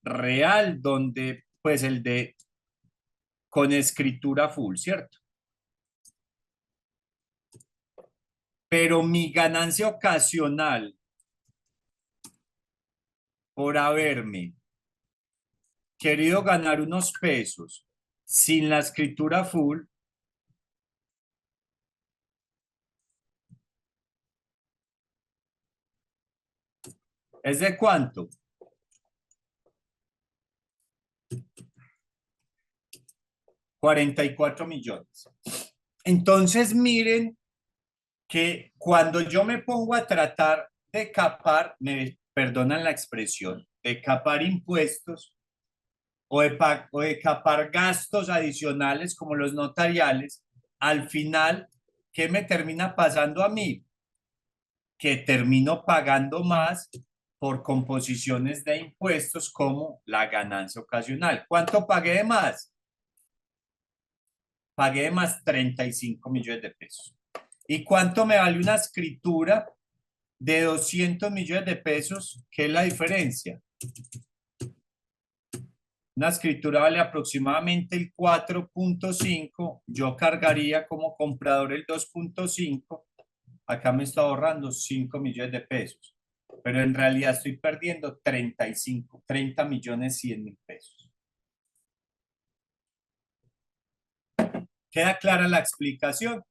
real, donde, pues el de con escritura full, ¿cierto? Pero mi ganancia ocasional por haberme querido ganar unos pesos sin la escritura full, ¿es de cuánto? 44 millones. Entonces, miren que cuando yo me pongo a tratar de capar, me perdonan la expresión, de capar impuestos o de capar gastos adicionales como los notariales, al final, ¿qué me termina pasando a mí? Que termino pagando más por composiciones de impuestos como la ganancia ocasional. ¿Cuánto pagué de más? Pagué de más 35 millones de pesos. ¿Y cuánto me vale una escritura de 200 millones de pesos? ¿Qué es la diferencia? Una escritura vale aproximadamente el 4.5, yo cargaría como comprador el 2.5, acá me está ahorrando 5 millones de pesos, pero en realidad estoy perdiendo 30 millones 100 mil pesos. ¿Queda clara la explicación?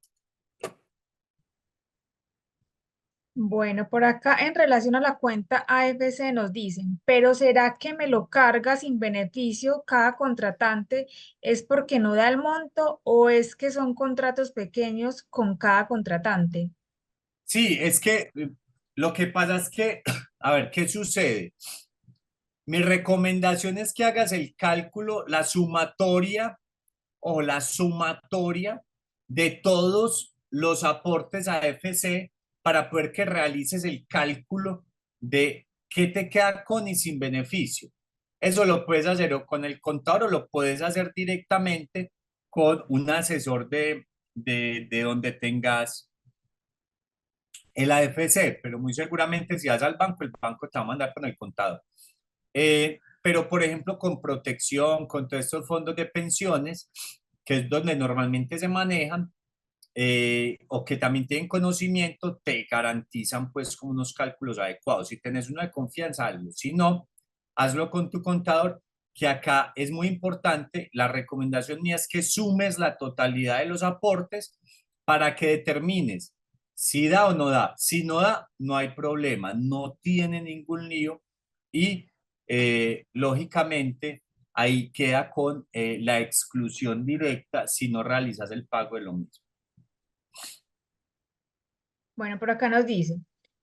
Bueno, por acá en relación a la cuenta AFC nos dicen, pero ¿será que me lo carga sin beneficio cada contratante? ¿Es porque no da el monto o es que son contratos pequeños con cada contratante? Sí, es que lo que pasa es que, a ver, ¿qué sucede? Mi recomendación es que hagas el cálculo, la sumatoria o la sumatoria de todos los aportes a FC para poder que realices el cálculo de qué te queda con y sin beneficio. Eso lo puedes hacer o con el contador o lo puedes hacer directamente con un asesor de donde tengas el AFC, pero muy seguramente si vas al banco, el banco te va a mandar con el contador. Pero, por ejemplo, con protección, con todos estos fondos de pensiones, que es donde normalmente se manejan, o que también tienen conocimiento, te garantizan pues como unos cálculos adecuados. Si tenés uno de confianza, hazlo. Si no, hazlo con tu contador, que acá es muy importante. La recomendación mía es que sumes la totalidad de los aportes para que determines si da o no da. Si no da, no hay problema, no tiene ningún lío y lógicamente ahí queda con la exclusión directa si no realizas el pago de lo mismo. Bueno, por acá nos dice,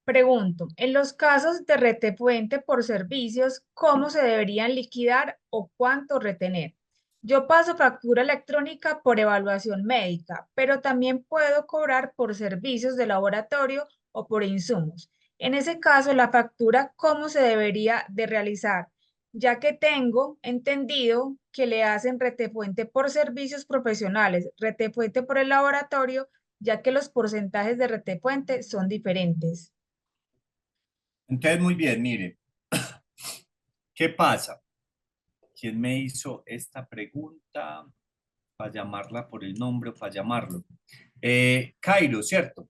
pregunto, en los casos de retepuente por servicios, ¿cómo se deberían liquidar o cuánto retener? Yo paso factura electrónica por evaluación médica, pero también puedo cobrar por servicios de laboratorio o por insumos. En ese caso, la factura, ¿cómo se debería de realizar? Ya que tengo entendido que le hacen retepuente por servicios profesionales, retepuente por el laboratorio, ya que los porcentajes de retepuente son diferentes. Entonces, muy bien, mire, ¿qué pasa? ¿Quién me hizo esta pregunta? Para llamarla por el nombre o para llamarlo. Cairo, ¿cierto?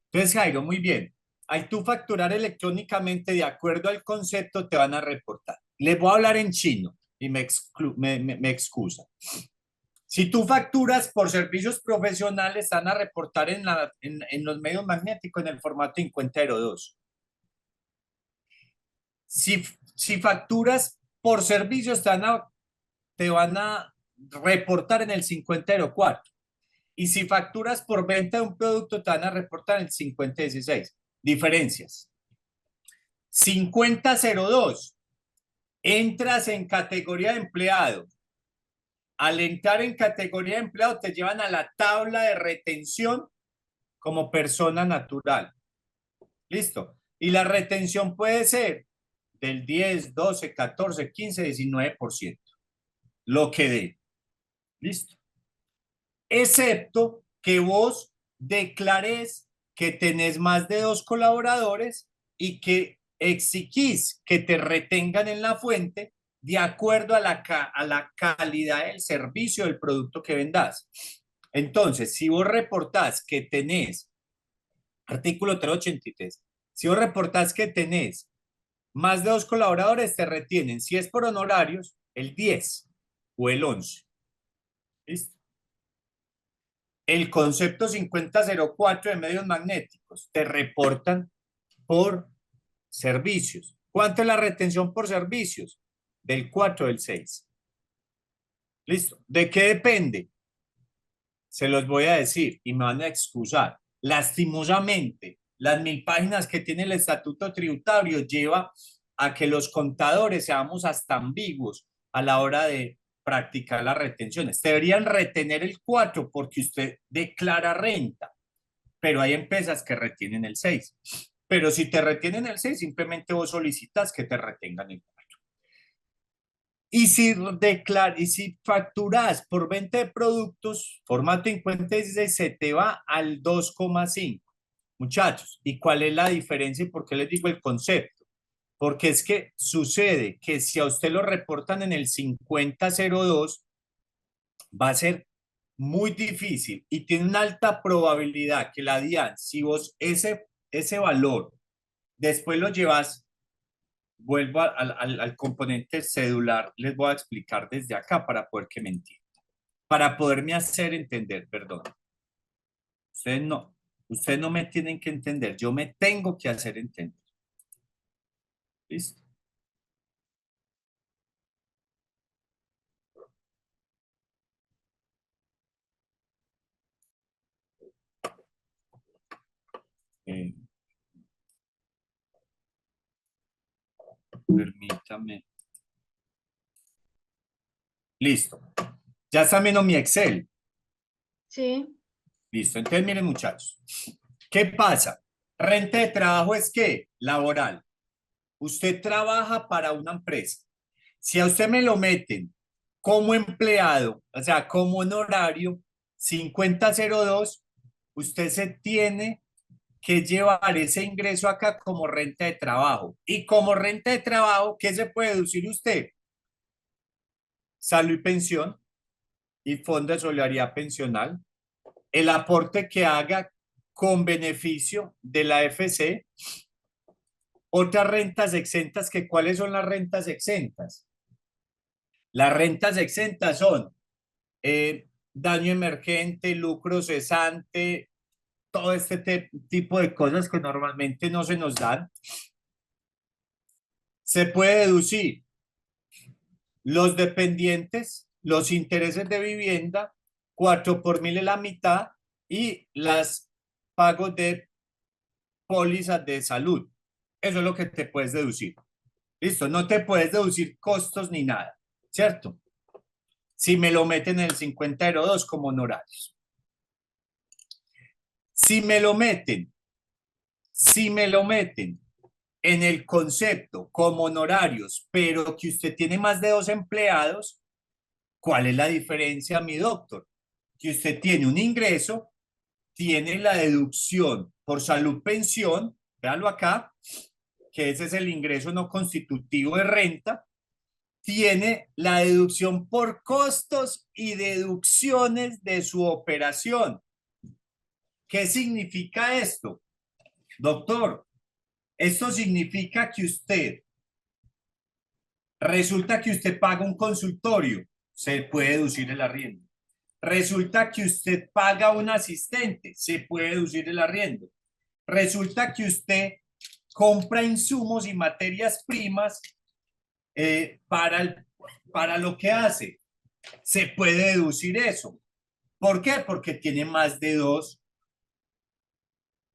Entonces, Jairo, muy bien. Al tú facturar electrónicamente, de acuerdo al concepto, te van a reportar. Les voy a hablar en chino y me excusa. Si tú facturas por servicios profesionales, te van a reportar en los medios magnéticos en el formato 5002. Si facturas por servicios, te van a reportar en el 5004. Y si facturas por venta de un producto, te van a reportar en el 5016. Diferencias. 5002. Entras en categoría de empleado. Al entrar en categoría de empleado, te llevan a la tabla de retención como persona natural. ¿Listo? Y la retención puede ser del 10, 12, 14, 15, 19%. Lo que dé. ¿Listo? Excepto que vos declares que tenés más de 2 colaboradores y que exigís que te retengan en la fuente de acuerdo a la calidad del servicio del producto que vendas. Entonces, si vos reportás que tenés, artículo 383, si vos reportás que tenés más de 2 colaboradores, te retienen, si es por honorarios, el 10 o el 11. ¿Listo? El concepto 5004 de medios magnéticos, te reportan por servicios. ¿Cuánto es la retención por servicios? Del 4 del 6. ¿Listo? ¿De qué depende? Se los voy a decir y me van a excusar. Lastimosamente, las 1000 páginas que tiene el estatuto tributario lleva a que los contadores seamos hasta ambiguos a la hora de practicar las retenciones. Deberían retener el 4 porque usted declara renta, pero hay empresas que retienen el 6. Pero si te retienen el 6, simplemente vos solicitas que te retengan el 4. Y si facturas por venta de productos, formato 5016, se te va al 2,5. Muchachos, ¿y cuál es la diferencia y por qué les digo el concepto? Porque es que sucede que si a usted lo reportan en el 5002, va a ser muy difícil y tiene una alta probabilidad que la DIAN, si vos ese valor después lo llevas, vuelvo al componente cedular, les voy a explicar desde acá para poder que me entiendan, para poderme hacer entender, perdón. Ustedes no me tienen que entender, yo me tengo que hacer entender. ¿Listo? Eh, permítame. Listo. Ya está menos mi Excel. Sí, Listo. Entonces, miren, muchachos. ¿Qué pasa? Renta de trabajo es ¿qué? Laboral. Usted trabaja para una empresa. Si a usted me lo meten como empleado, o sea, como honorario 5002, usted se tiene que llevar ese ingreso acá como renta de trabajo. Y como renta de trabajo, ¿qué se puede deducir usted? Salud y pensión y fondo de solidaridad pensional, el aporte que haga con beneficio de la AFC, otras rentas exentas, que ¿cuáles son las rentas exentas? Las rentas exentas son daño emergente, lucro cesante, todo este tipo de cosas que normalmente no se nos dan. Se puede deducir los dependientes, los intereses de vivienda, 4 por mil es la mitad, y las pagos de pólizas de salud. Eso es lo que te puedes deducir. Listo, no te puedes deducir costos ni nada, ¿cierto? Si me lo meten en el 5002 como honorarios. Si me lo meten, si me lo meten en el concepto como honorarios, pero que usted tiene más de 2 empleados, ¿cuál es la diferencia, mi doctor? Que usted tiene un ingreso, tiene la deducción por salud pensión, véanlo acá, que ese es el ingreso no constitutivo de renta, tiene la deducción por costos y deducciones de su operación. ¿Qué significa esto? Doctor, esto significa que resulta que usted paga un consultorio, se puede deducir el arriendo. Resulta que usted paga un asistente, se puede deducir el arriendo. Resulta que usted compra insumos y materias primas para lo que hace, se puede deducir eso. ¿Por qué? Porque tiene más de 2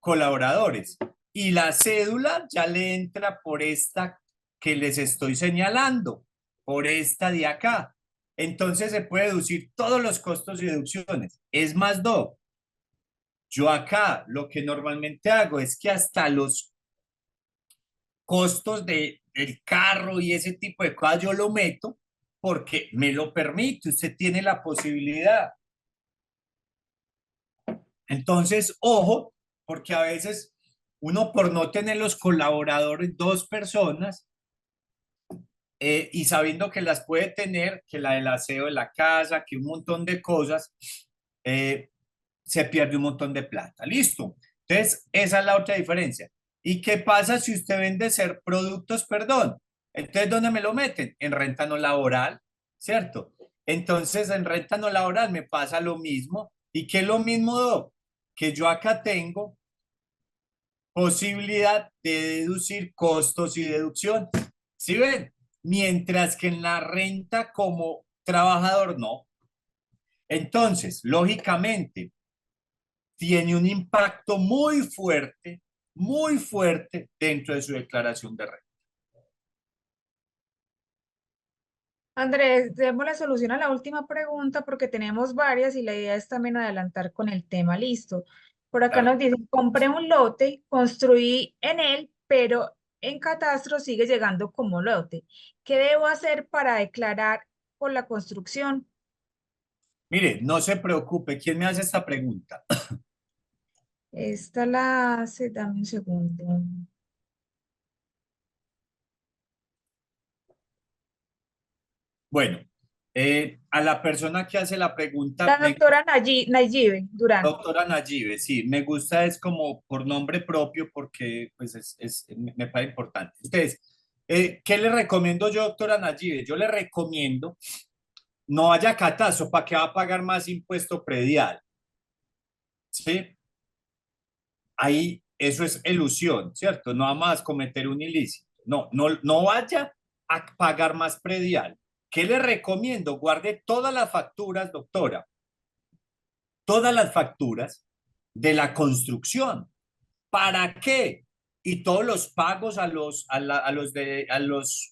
colaboradores. Y la cédula ya le entra por esta que les estoy señalando, por esta de acá. Entonces se puede deducir todos los costos y deducciones. Es más, yo acá lo que normalmente hago es que hasta los costos del carro y ese tipo de cosas yo lo meto porque me lo permite, usted tiene la posibilidad. Entonces, ojo, porque a veces uno por no tener los colaboradores, 2 personas, y sabiendo que las puede tener, que la del aseo de la casa, que un montón de cosas, eh, se pierde un montón de plata. Listo. Entonces, esa es la otra diferencia. ¿Y qué pasa si usted vende ser productos, perdón? Entonces, ¿dónde me lo meten? En renta no laboral, ¿cierto? Entonces, en renta no laboral me pasa lo mismo. ¿Y qué es lo mismo, Doc? Que yo acá tengo posibilidad de deducir costos y deducción. ¿Sí ven? Mientras que en la renta como trabajador no. Entonces, lógicamente, tiene un impacto muy fuerte dentro de su declaración de renta. Andrés, demos la solución a la última pregunta porque tenemos varias y la idea es también adelantar con el tema. Listo. Por acá Claro. nos dicen, compré un lote, construí en él, pero en catastro sigue llegando como lote. ¿Qué debo hacer para declarar por la construcción? Mire, no se preocupe. ¿Quién me hace esta pregunta? Esta la hace, dame un segundo. Bueno, a la persona que hace la pregunta, La doctora Nayibe Durán. doctora Nayibe, sí, me gusta, es como por nombre propio porque pues me parece importante. Entonces, ¿qué le recomiendo yo, doctora Nayibe? Yo le recomiendo no vaya a catastro, ¿para qué va a pagar más impuesto predial? ¿Sí? Ahí eso es elusión, ¿cierto? No vamos a cometer un ilícito. No vaya a pagar más predial. ¿Qué le recomiendo? Guarde todas las facturas, doctora, todas las facturas de la construcción. ¿Para qué? Y todos los pagos a los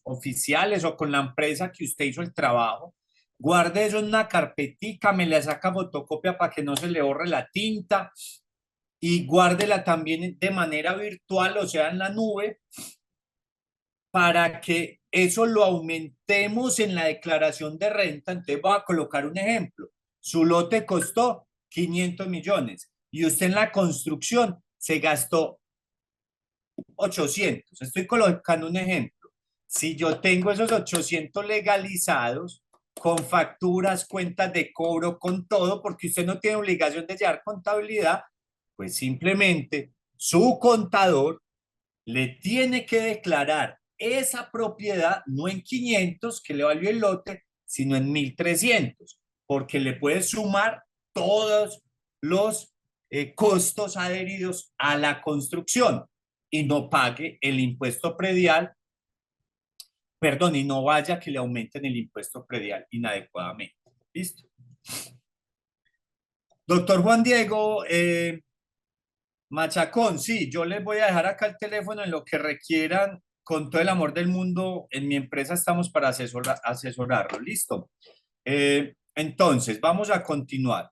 oficiales o con la empresa que usted hizo el trabajo. Guarde eso en una carpetica, me le saca fotocopia para que no se le borre la tinta y guárdela también de manera virtual, o sea, en la nube, para que eso lo aumentemos en la declaración de renta. Entonces voy a colocar un ejemplo. Su lote costó 500 millones y usted en la construcción se gastó 800. Estoy colocando un ejemplo. Si yo tengo esos 800 legalizados, con facturas, cuentas de cobro, con todo, porque usted no tiene obligación de llevar contabilidad, pues simplemente su contador le tiene que declarar esa propiedad no en 500 que le valió el lote, sino en 1300, porque le puede sumar todos los costos adheridos a la construcción y no pague el impuesto predial, perdón, y no vaya que le aumenten el impuesto predial inadecuadamente. ¿Listo? Doctor Juan Diego Machacón, sí, yo les voy a dejar acá el teléfono en lo que requieran. Con todo el amor del mundo, en mi empresa estamos para asesorarlo. ¿Listo? Entonces, vamos a continuar.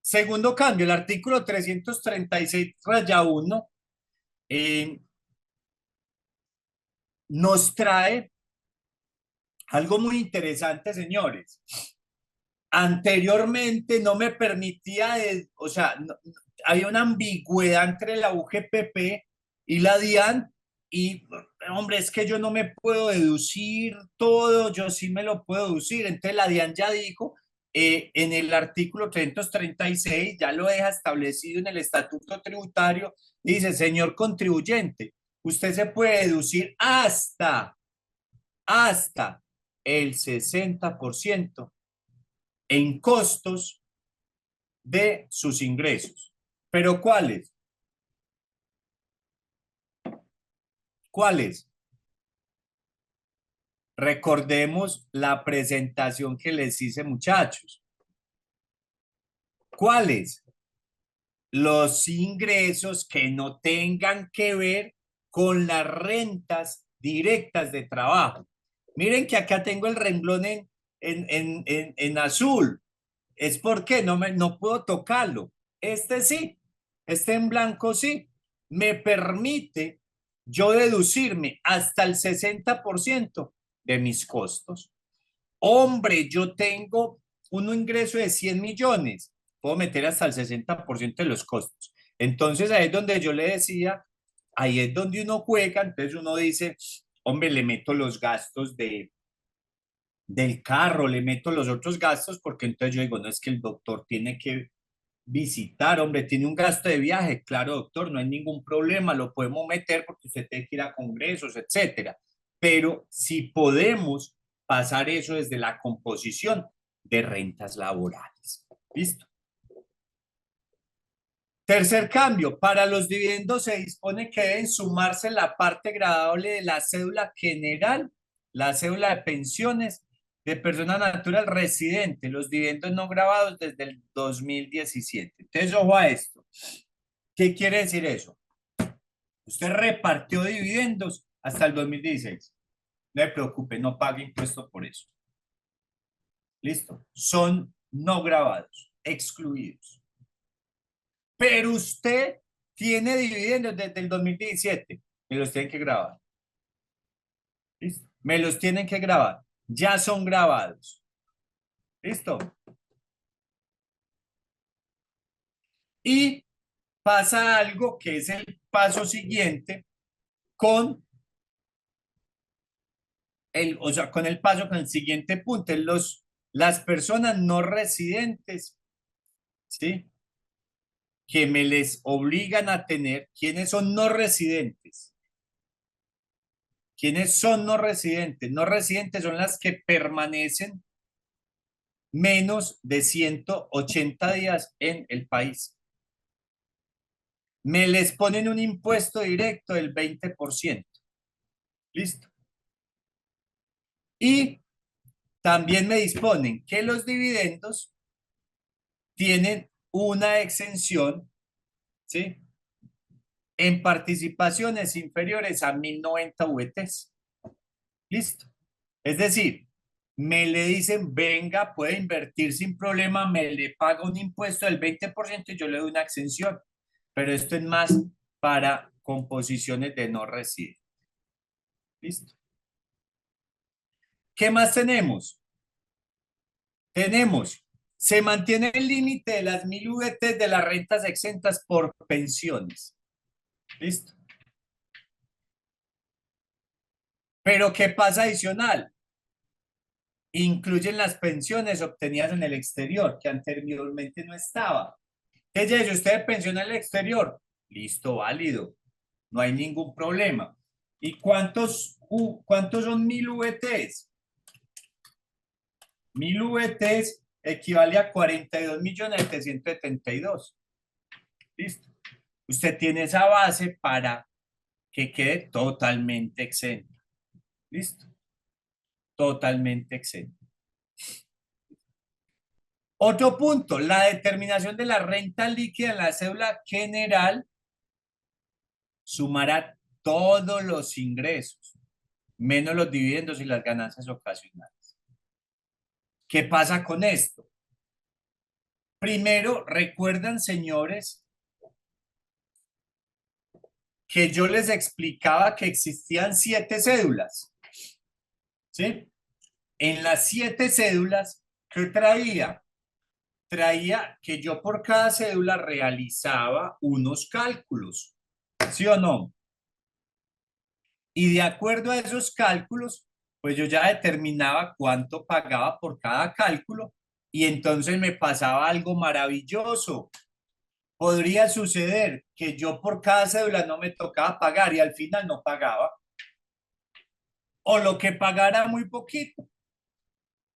Segundo cambio, el artículo 336-1 nos trae algo muy interesante, señores. Anteriormente no me permitía, o sea, había una ambigüedad entre la UGPP y la DIAN y, hombre, es que yo no me puedo deducir todo, yo sí me lo puedo deducir. Entonces la DIAN ya dijo, en el artículo 336, ya lo deja establecido en el estatuto tributario, dice, señor contribuyente, usted se puede deducir hasta el 60% en costos de sus ingresos. ¿Pero cuáles? ¿Cuáles? Recordemos la presentación que les hice, muchachos. ¿Cuáles? Los ingresos que no tengan que ver con las rentas directas de trabajo. Miren que acá tengo el renglón en azul. Es porque no puedo tocarlo. Este sí, este en blanco sí. Me permite yo deducirme hasta el 60% de mis costos. Hombre, yo tengo un ingreso de 100 millones, puedo meter hasta el 60% de los costos. Entonces ahí es donde yo le decía, ahí es donde uno juega, entonces uno dice, hombre, le meto los gastos del carro, le meto los otros gastos, porque entonces yo digo, no es que el doctor tiene que visitar, hombre, tiene un gasto de viaje, claro, doctor, no hay ningún problema, lo podemos meter porque usted tiene que ir a congresos, etcétera. Pero si podemos pasar eso desde la composición de rentas laborales. ¿Listo? Tercer cambio, para los dividendos se dispone que deben sumarse la parte gradable de la cédula general, la cédula de pensiones de persona natural residente, los dividendos no grabados desde el 2017. Entonces, ojo a esto. ¿Qué quiere decir eso? Usted repartió dividendos hasta el 2016. No se preocupe, no pague impuestos por eso. Listo. Son no grabados, excluidos. Pero usted tiene dividendos desde el 2017. Me los tienen que grabar. ¿Listo? Me los tienen que grabar. Ya son grabados. ¿Listo? Y pasa algo que es el paso siguiente con o sea, con el paso con el siguiente punto, las personas no residentes, ¿sí? Que me les obligan a tener, ¿quiénes son no residentes? ¿Quiénes son no residentes? No residentes son las que permanecen menos de 180 días en el país. Me les ponen un impuesto directo del 20%. ¿Listo? Y también me disponen que los dividendos tienen una exención, ¿sí? En participaciones inferiores a 1090 VTs. Listo. Es decir, me le dicen, venga, puede invertir sin problema, me le paga un impuesto del 20% y yo le doy una exención. Pero esto es más para composiciones de no residentes. Listo. ¿Qué más tenemos? Tenemos Se mantiene el límite de las 1000 VT de las rentas exentas por pensiones. ¿Listo? Pero ¿qué pasa adicional? Incluyen las pensiones obtenidas en el exterior, que anteriormente no estaba. Entonces, si usted pensiona en el exterior, listo, válido, no hay ningún problema. ¿Y cuántos son 1000 VTs? 1000 VTs equivale a 42.772.000. Listo. Usted tiene esa base para que quede totalmente exento. Listo. Totalmente exento. Otro punto, la determinación de la renta líquida en la cédula general sumará todos los ingresos, menos los dividendos y las ganancias ocasionales. ¿Qué pasa con esto? Primero, recuerdan, señores, que yo les explicaba que existían 7 cédulas. ¿Sí? En las 7 cédulas, ¿qué traía? Traía que yo por cada cédula realizaba unos cálculos, ¿sí o no? Y de acuerdo a esos cálculos, pues yo ya determinaba cuánto pagaba por cada cálculo y entonces me pasaba algo maravilloso. Podría suceder que yo por cada cédula no me tocaba pagar y al final no pagaba. O lo que pagara muy poquito.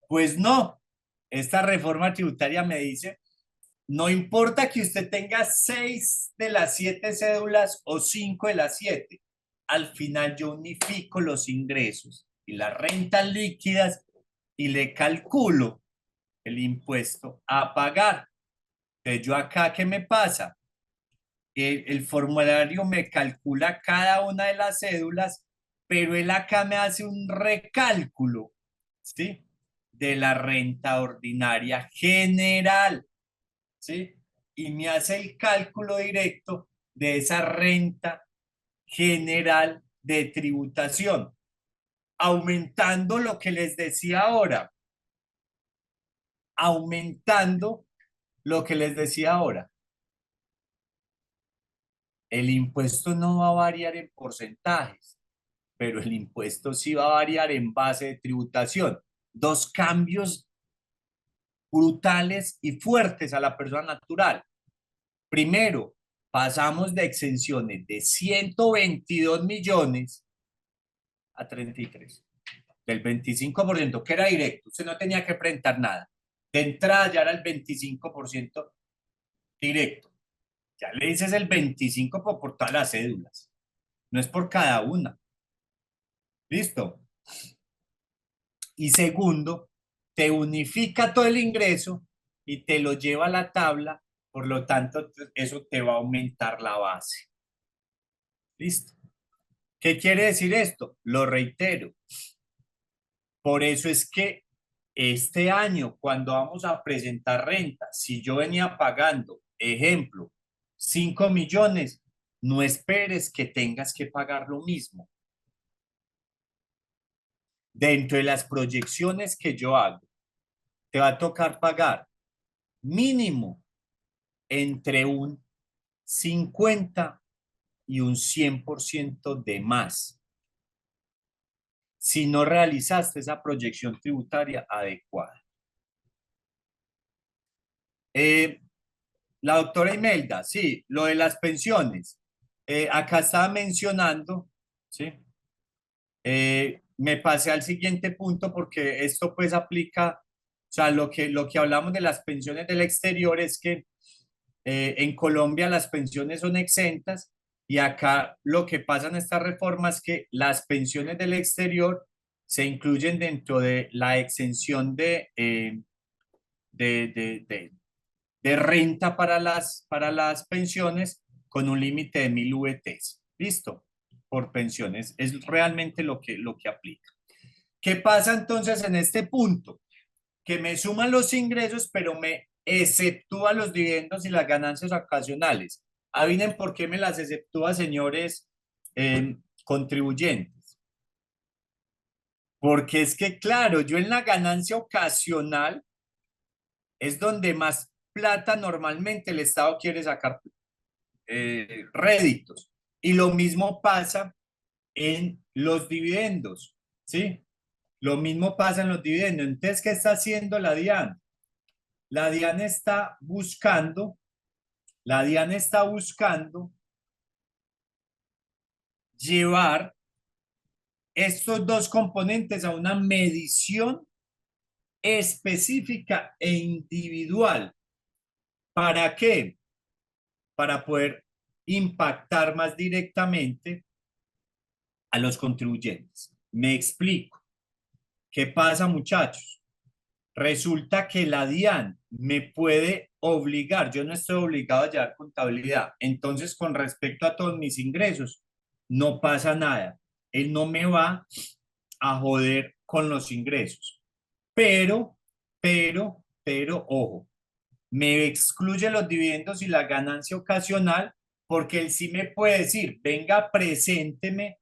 Pues no, esta reforma tributaria me dice, no importa que usted tenga 6 de las 7 cédulas o 5 de las 7, al final yo unifico los ingresos y las rentas líquidas y le calculo el impuesto a pagar. Entonces yo acá, ¿qué me pasa? El formulario me calcula cada una de las cédulas, pero él acá me hace un recálculo, ¿sí? De la renta ordinaria general, ¿sí? Y me hace el cálculo directo de esa renta general de tributación, aumentando lo que les decía ahora, aumentando lo que les decía ahora. El impuesto no va a variar en porcentajes, pero el impuesto sí va a variar en base de tributación. Dos cambios brutales y fuertes a la persona natural. Primero, pasamos de exenciones de 122 millones a 33, del 25%, que era directo, usted no tenía que presentar nada. De entrada ya era el 25% directo. Ya le dices el 25% por todas las cédulas, no es por cada una. ¿Listo? Y segundo, te unifica todo el ingreso y te lo lleva a la tabla, por lo tanto, eso te va a aumentar la base. ¿Listo? ¿Qué quiere decir esto? Lo reitero. Por eso es que este año, cuando vamos a presentar renta, si yo venía pagando, ejemplo, 5 millones, no esperes que tengas que pagar lo mismo. Dentro de las proyecciones que yo hago, te va a tocar pagar mínimo entre un 50 y un 100% de más si no realizaste esa proyección tributaria adecuada. La doctora Imelda, sí, lo de las pensiones. Acá estaba mencionando, ¿sí? Me pasé al siguiente punto porque esto pues aplica, o sea, lo que hablamos de las pensiones del exterior es que en Colombia las pensiones son exentas y acá lo que pasa en esta reforma es que las pensiones del exterior se incluyen dentro de la exención de, de, de, de renta para las pensiones con un límite de 1000 VTs. ¿Listo? Por pensiones. Es realmente lo que aplica. ¿Qué pasa entonces en este punto? Que me suman los ingresos, pero me exceptúa los dividendos y las ganancias ocasionales. Adivinen por qué me las exceptúa, señores contribuyentes. Porque es que, claro, yo en la ganancia ocasional es donde más plata normalmente el Estado quiere sacar réditos. Y lo mismo pasa en los dividendos, ¿sí? Lo mismo pasa en los dividendos. Entonces, ¿qué está haciendo la DIAN? La DIAN está buscando, la DIAN está buscando llevar estos dos componentes a una medición específica e individual. ¿Para qué? Para poder impactar más directamente a los contribuyentes. Me explico. ¿Qué pasa, muchachos? Resulta que la DIAN me puede obligar, yo no estoy obligado a llevar contabilidad, entonces con respecto a todos mis ingresos, no pasa nada. Él no me va a joder con los ingresos. Pero, ojo, me excluye los dividendos y la ganancia ocasional porque él sí me puede decir, venga, presénteme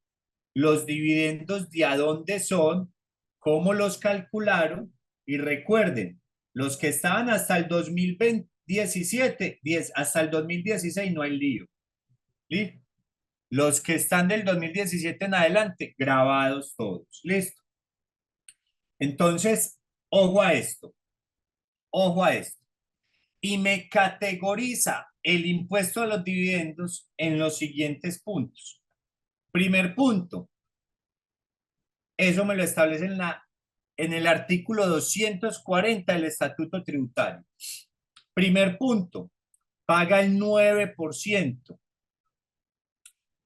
los dividendos de a dónde son, cómo los calcularon y recuerden, los que estaban hasta el 2017, hasta el 2016 no hay lío. ¿Listo? Los que están del 2017 en adelante, grabados todos. ¿Listo? Entonces, ojo a esto, ojo a esto. Y me categoriza el impuesto a los dividendos en los siguientes puntos. Primer punto, eso me lo establece en el artículo 240 del Estatuto Tributario. Primer punto, paga el 9%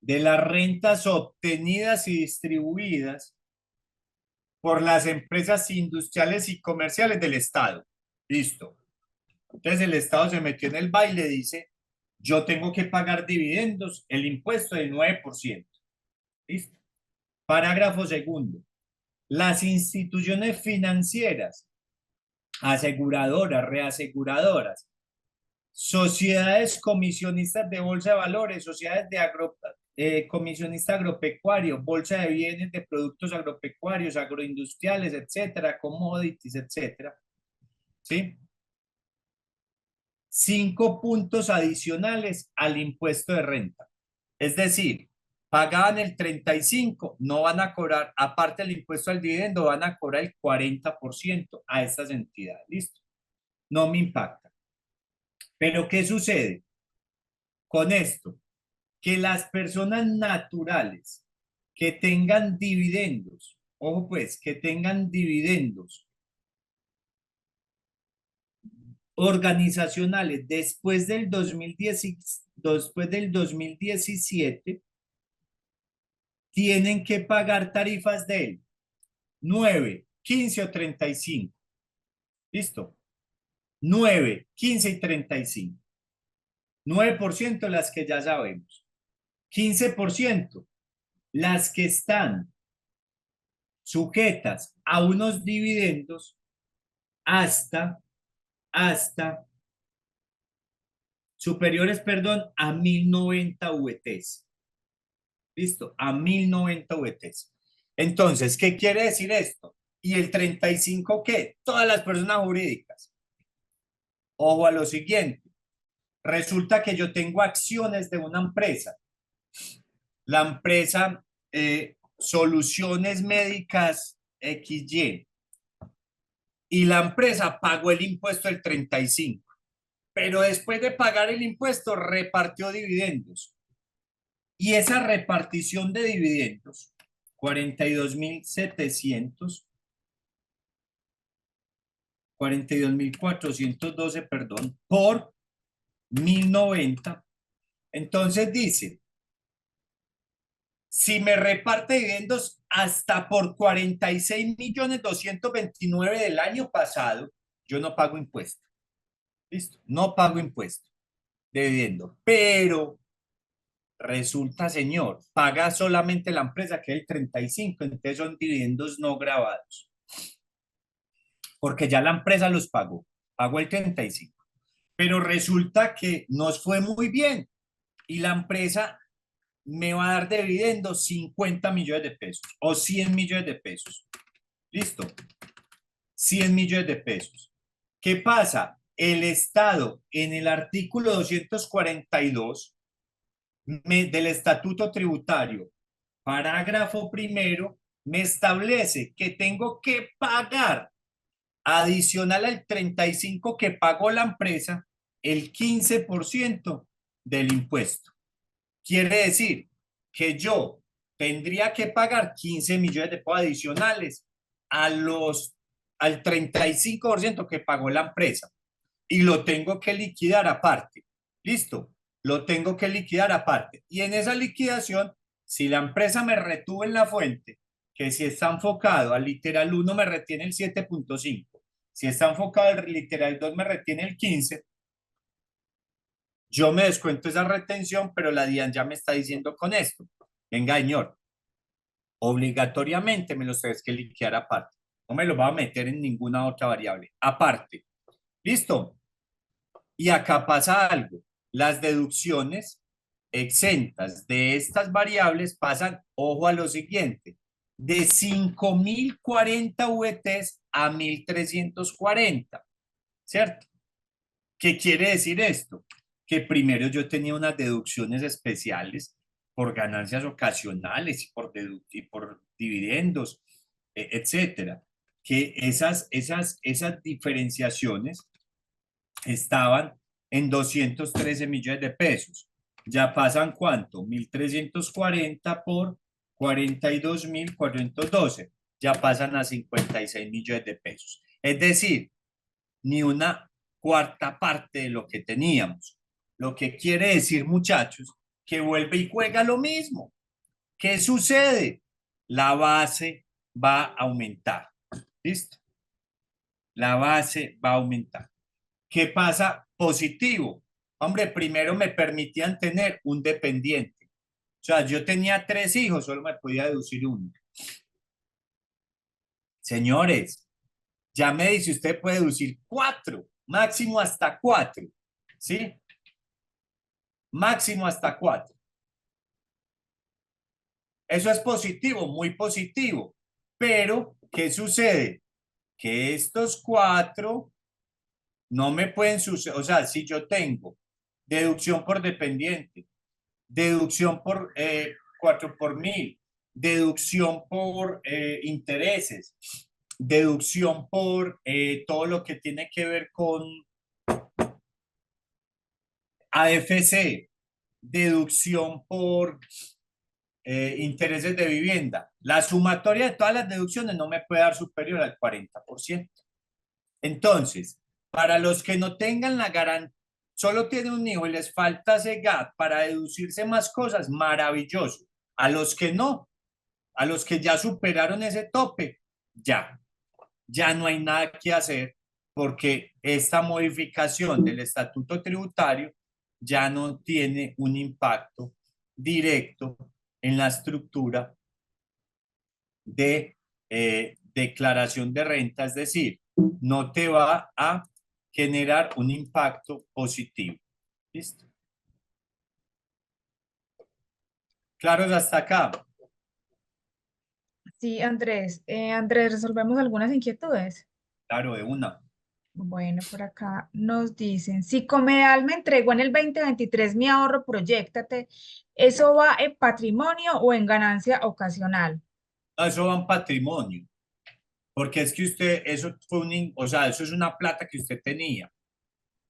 de las rentas obtenidas y distribuidas por las empresas industriales y comerciales del Estado. Listo. Entonces el Estado se metió en el baile y dice, yo tengo que pagar dividendos, el impuesto del 9%. ¿Listo? Parágrafo segundo. Las instituciones financieras, aseguradoras, reaseguradoras, sociedades comisionistas de bolsa de valores, sociedades de comisionista agropecuario, bolsa de bienes de productos agropecuarios, agroindustriales, etcétera, commodities, etcétera. ¿Sí? 5 puntos adicionales al impuesto de renta. Es decir, pagaban el 35, no van a cobrar, aparte del impuesto al dividendo, van a cobrar el 40% a estas entidades. ¿Listo? No me impacta. Pero ¿qué sucede con esto? Que las personas naturales que tengan dividendos, ojo pues, que tengan dividendos organizacionales después del 2017 tienen que pagar tarifas de 9, 15 o 35. ¿Listo? 9, 15 y 35. 9% las que ya sabemos. 15% las que están sujetas a unos dividendos hasta superiores, perdón, a 1090 VTs. ¿Listo? A 1090 VTs. Entonces, ¿qué quiere decir esto? ¿Y el 35 qué? Todas las personas jurídicas. Ojo a lo siguiente. Resulta que yo tengo acciones de una empresa. La empresa Soluciones Médicas XY. Y la empresa pagó el impuesto del 35. Pero después de pagar el impuesto, repartió dividendos. Y esa repartición de dividendos, 42.700, 42.412, perdón, por 1090. Entonces dice, si me reparte dividendos hasta por 46.229.000 del año pasado, yo no pago impuesto. ¿Listo? No pago impuesto de dividendo. Pero resulta, señor, paga solamente la empresa que es el 35, entonces son dividendos no grabados. Porque ya la empresa los pagó el 35. Pero resulta que nos fue muy bien y la empresa me va a dar de dividendo 50 millones de pesos o 100 millones de pesos. ¿Listo? 100 millones de pesos. ¿Qué pasa? el Estado en el artículo 242 del Estatuto Tributario, parágrafo primero, me establece que tengo que pagar adicional al 35% que pagó la empresa, el 15% del impuesto. Quiere decir que yo tendría que pagar 15 millones de pesos adicionales al 35% que pagó la empresa y lo tengo que liquidar aparte. ¿Listo? Lo tengo que liquidar aparte. Y en esa liquidación, si la empresa me retuvo en la fuente, que si está enfocado al literal 1 me retiene el 7.5, si está enfocado al literal 2 me retiene el 15, yo me descuento esa retención, pero la DIAN ya me está diciendo con esto, venga, señor, obligatoriamente me los tenés que liquidar aparte. No me lo va a meter en ninguna otra variable. Aparte. ¿Listo? Y acá pasa algo. Las deducciones exentas de estas variables pasan, ojo a lo siguiente, de 5.040 VTs a 1.340, ¿cierto? ¿Qué quiere decir esto? Que primero yo tenía unas deducciones especiales por ganancias ocasionales y por dividendos, etcétera. Que esas diferenciaciones estaban en 213 millones de pesos. Ya pasan ¿cuánto? 1.340 por 42.412. Ya pasan a 56 millones de pesos. Es decir, ni una cuarta parte de lo que teníamos. Lo que quiere decir, muchachos, que vuelve y juega lo mismo. ¿Qué sucede? La base va a aumentar. ¿Listo? La base va a aumentar. ¿Qué pasa? Positivo. Hombre, primero me permitían tener un dependiente. O sea, yo tenía 3 hijos, solo me podía deducir uno. Señores, ya me dice, usted puede deducir 4, máximo hasta 4, ¿sí? Máximo hasta 4. Eso es positivo, muy positivo. Pero, ¿qué sucede? Que estos 4 no me pueden suceder. O sea, si yo tengo deducción por dependiente, deducción por 4 por 1.000, deducción por intereses, deducción por todo lo que tiene que ver con AFC, deducción por intereses de vivienda. La sumatoria de todas las deducciones no me puede dar superior al 40%. Entonces, para los que no tengan la garantía, solo tienen un hijo y les falta ese gap para deducirse más cosas, maravilloso. A los que no, a los que ya superaron ese tope, ya no hay nada que hacer porque esta modificación del estatuto tributario ya no tiene un impacto directo en la estructura de declaración de renta, es decir, no te va a generar un impacto positivo. ¿Listo? ¿Claros hasta acá? Sí, Andrés. Andrés, resolvemos algunas inquietudes. Claro, de una. Bueno, por acá nos dicen, si Comeal me entregó en el 2023 mi ahorro, proyectate, ¿eso va en patrimonio o en ganancia ocasional? No, eso va en patrimonio, porque es que usted, eso fue o sea, eso es una plata que usted tenía,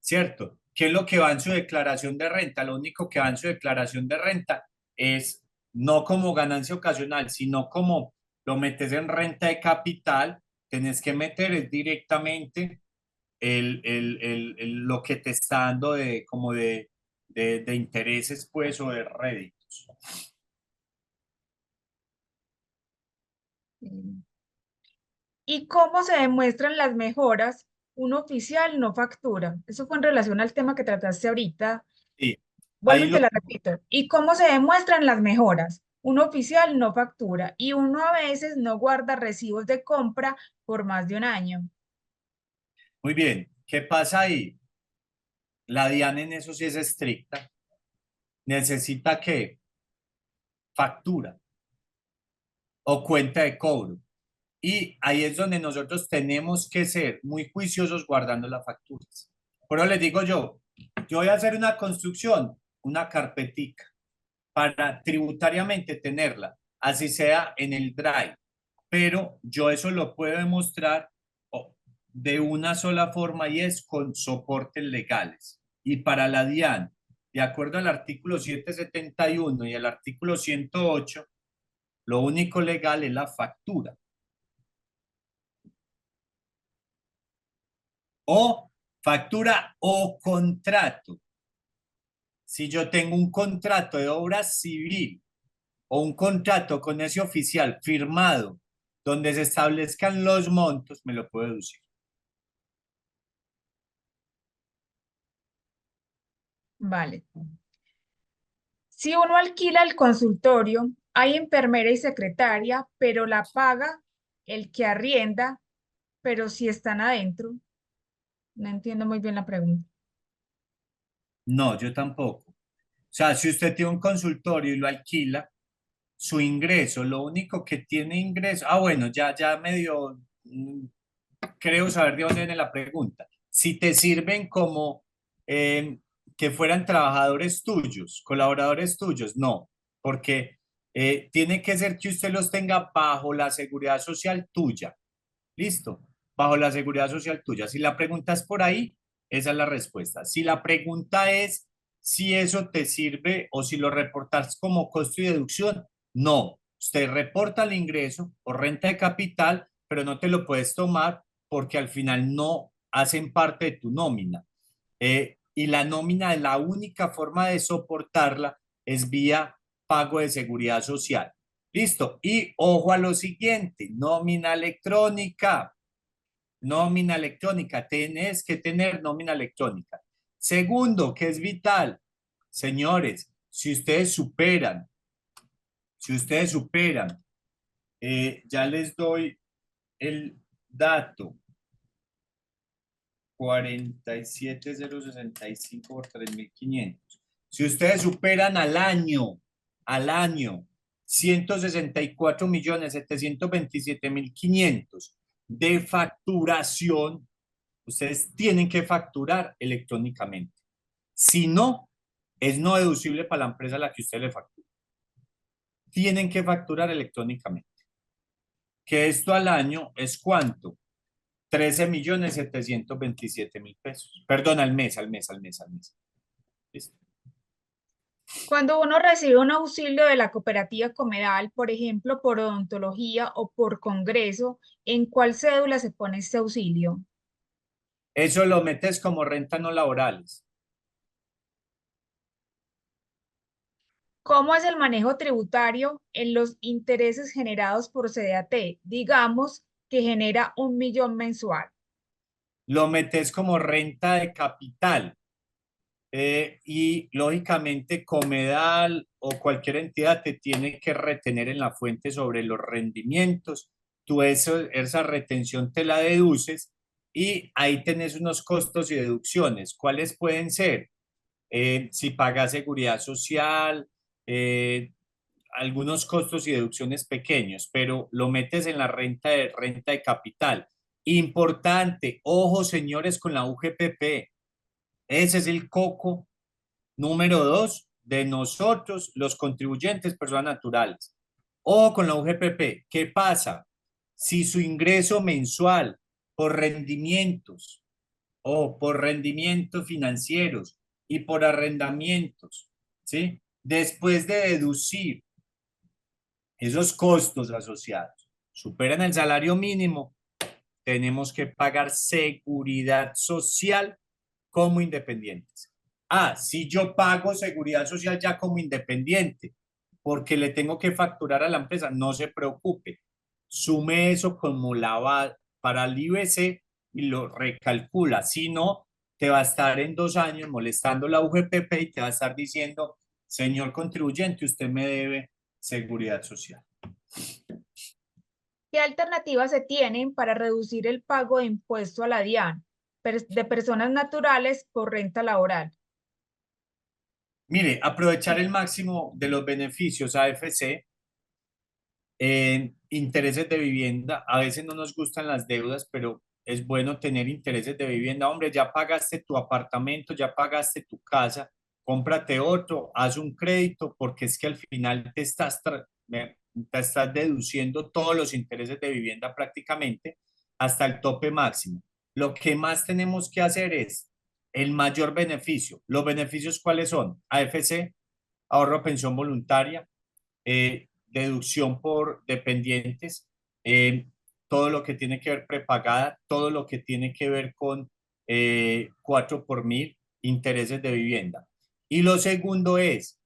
¿cierto? ¿Qué es lo que va en su declaración de renta? Lo único que va en su declaración de renta es no como ganancia ocasional, sino como lo metes en renta de capital, tenés que meter es directamente lo que te está dando de, como de intereses, pues, o de réditos. Mm. ¿Y cómo se demuestran las mejoras? Un oficial no factura. Eso fue en relación al tema que trataste ahorita. Sí, Vuelvo ahí y te lo, la repito. ¿Y cómo se demuestran las mejoras? Un oficial no factura y uno a veces no guarda recibos de compra por más de un año. muy bien, ¿qué pasa ahí? La DIAN en eso sí es estricta, necesita que factura o cuenta de cobro. Y ahí es donde nosotros tenemos que ser muy juiciosos guardando las facturas. Por eso les digo yo voy a hacer una construcción, una carpetica, para tributariamente tenerla, así sea en el Drive, pero yo eso lo puedo demostrar de una sola forma y es con soportes legales. Y para la DIAN, de acuerdo al artículo 771 y al artículo 108, lo único legal es la factura. O factura o contrato. Si yo tengo un contrato de obra civil o un contrato con ese oficial firmado donde se establezcan los montos, me lo puedo deducir. Vale. Si uno alquila el consultorio, hay enfermera y secretaria, pero la paga el que arrienda, pero si están adentro. No entiendo muy bien la pregunta. No, yo tampoco. O sea, si usted tiene un consultorio y lo alquila, su ingreso, lo único que tiene ingreso, bueno, ya medio creo saber de dónde viene la pregunta. Si te sirven como eh, que fueran trabajadores tuyos, colaboradores tuyos, no, porque tiene que ser que usted los tenga bajo la seguridad social tuya. Listo, bajo la seguridad social tuya. Si la pregunta es por ahí, esa es la respuesta. Si la pregunta es si eso te sirve o si lo reportas como costo y deducción, no. Usted reporta el ingreso o renta de capital, pero no te lo puedes tomar porque al final no hacen parte de tu nómina. Y la nómina, la única forma de soportarla es vía pago de seguridad social. Listo. Y ojo a lo siguiente, nómina electrónica. Nómina electrónica, tenés que tener nómina electrónica. Segundo, que es vital, señores, si ustedes superan, ya les doy el dato, 47,065 por 3.500. Si ustedes superan al año, 164.727.500 de facturación, ustedes tienen que facturar electrónicamente. Si no, es no deducible para la empresa a la que usted le factura. Tienen que facturar electrónicamente. Que esto al año es ¿cuánto? 13.727.000 pesos. Perdón, al mes. ¿Listo? Cuando uno recibe un auxilio de la cooperativa Comedal, por ejemplo, por odontología o por congreso, ¿en cuál cédula se pone este auxilio? Eso lo metes como renta no laborales. ¿Cómo es el manejo tributario en los intereses generados por CDAT? Digamos que genera 1.000.000 mensual. Lo metes como renta de capital. Y lógicamente Comedal o cualquier entidad te tiene que retener en la fuente sobre los rendimientos. Tú esa retención te la deduces y ahí tenés unos costos y deducciones. ¿Cuáles pueden ser? Si pagas seguridad social, eh, algunos costos y deducciones pequeños, pero lo metes en la renta de capital. Importante, ojo señores con la UGPP. Ese es el coco número 2 de nosotros, los contribuyentes, personas naturales. Ojo con la UGPP. ¿Qué pasa? Si su ingreso mensual por rendimientos o por rendimientos financieros y por arrendamientos, ¿sí? Después de deducir esos costos asociados, superan el salario mínimo, tenemos que pagar seguridad social como independientes. Si yo pago seguridad social ya como independiente, porque le tengo que facturar a la empresa, no se preocupe. Sume eso como la va para el IBC y lo recalcula. Si no, te va a estar en 2 años molestando la UGPP y te va a estar diciendo, señor contribuyente, usted me debe seguridad social. ¿Qué alternativas se tienen para reducir el pago de impuesto a la DIAN de personas naturales por renta laboral? Mire, aprovechar el máximo de los beneficios AFC, intereses de vivienda. A veces no nos gustan las deudas, pero es bueno tener intereses de vivienda. Hombre, ya pagaste tu apartamento, ya pagaste tu casa, cómprate otro, haz un crédito, porque es que al final te estás deduciendo todos los intereses de vivienda prácticamente hasta el tope máximo. Lo que más tenemos que hacer es el mayor beneficio. ¿Los beneficios cuáles son? AFC, ahorro pensión voluntaria, deducción por dependientes, todo lo que tiene que ver prepagada, todo lo que tiene que ver con 4 por mil, intereses de vivienda. Y lo segundo es,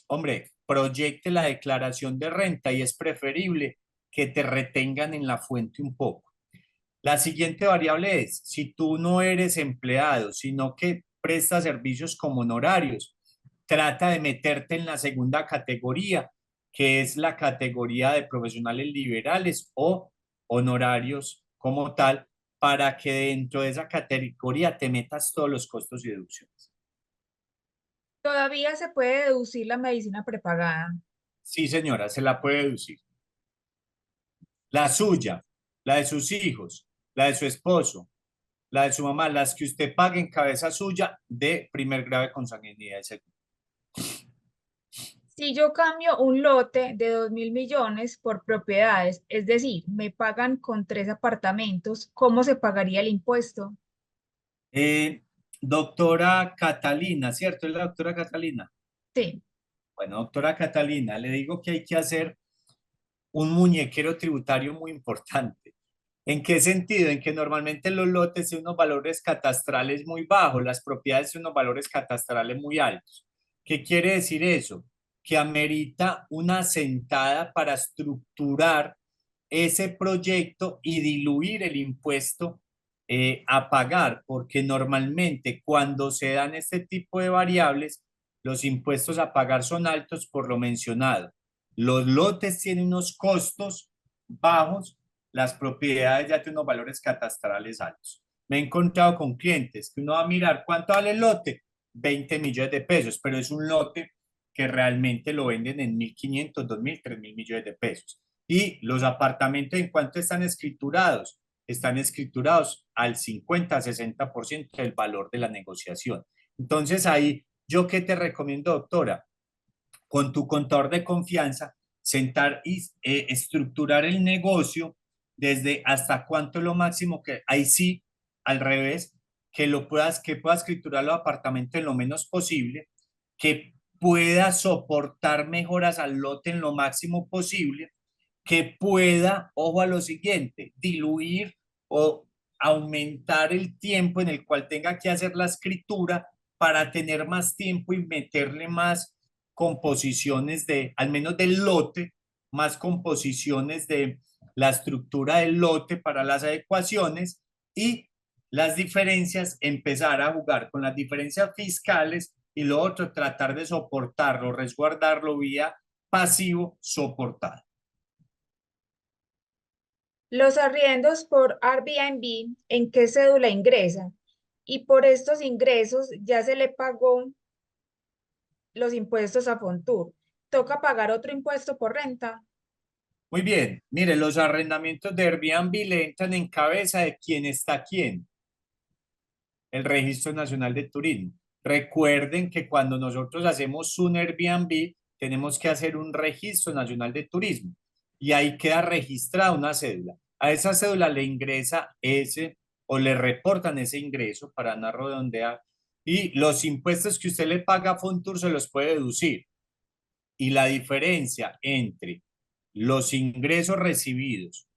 hombre, proyecte la declaración de renta y es preferible que te retengan en la fuente un poco. La siguiente variable es, si tú no eres empleado, sino que prestas servicios como honorarios, trata de meterte en la segunda categoría, que es la categoría de profesionales liberales o honorarios como tal, para que dentro de esa categoría te metas todos los costos y deducciones. Todavía se puede deducir la medicina prepagada. Sí, señora, se la puede deducir. La suya, la de sus hijos, la de su esposo, la de su mamá, las que usted pague en cabeza suya de primer grado de consanguinidad de seguro. Si yo cambio un lote de 2.000 millones por propiedades, es decir, me pagan con 3 apartamentos, ¿cómo se pagaría el impuesto? Eh, doctora Catalina, ¿cierto? Es la doctora Catalina. Sí. Bueno, doctora Catalina, le digo que hay que hacer un muñequero tributario muy importante. ¿En qué sentido? En que normalmente los lotes tienen unos valores catastrales muy bajos, las propiedades tienen unos valores catastrales muy altos. ¿Qué quiere decir eso? Que amerita una sentada para estructurar ese proyecto y diluir el impuesto a pagar, porque normalmente cuando se dan este tipo de variables, los impuestos a pagar son altos por lo mencionado. Los lotes tienen unos costos bajos, las propiedades ya tienen unos valores catastrales altos. Me he encontrado con clientes que uno va a mirar cuánto vale el lote, 20 millones de pesos, pero es un lote que realmente lo venden en 1.500, 2.000, 3.000 millones de pesos. Y los apartamentos, ¿en cuánto están escriturados? Están escriturados al 50-60% del valor de la negociación. Entonces ahí, ¿yo qué te recomiendo, doctora? Con tu contador de confianza, sentar y estructurar el negocio desde hasta cuánto es lo máximo que, ahí sí, al revés, que puedas escriturar los apartamentos en lo menos posible, que pueda soportar mejoras al lote en lo máximo posible, que pueda, ojo a lo siguiente, diluir o aumentar el tiempo en el cual tenga que hacer la escritura para tener más tiempo y meterle más composiciones de, al menos del lote, más composiciones de la estructura del lote para las adecuaciones y las diferencias, empezar a jugar con las diferencias fiscales y lo otro, tratar de soportarlo, resguardarlo vía pasivo soportado. Los arriendos por Airbnb, ¿en qué cédula ingresan? Y por estos ingresos ya se le pagó los impuestos a Fontur. ¿Toca pagar otro impuesto por renta? Muy bien, mire, los arrendamientos de Airbnb le entran en cabeza de quién está quién, el Registro Nacional de Turismo. Recuerden que cuando nosotros hacemos un Airbnb, tenemos que hacer un Registro Nacional de Turismo y ahí queda registrada una cédula. A esa cédula le ingresa ese o le reportan ese ingreso para no redondear y los impuestos que usted le paga a Fontur se los puede deducir. Y la diferencia entre los ingresos recibidos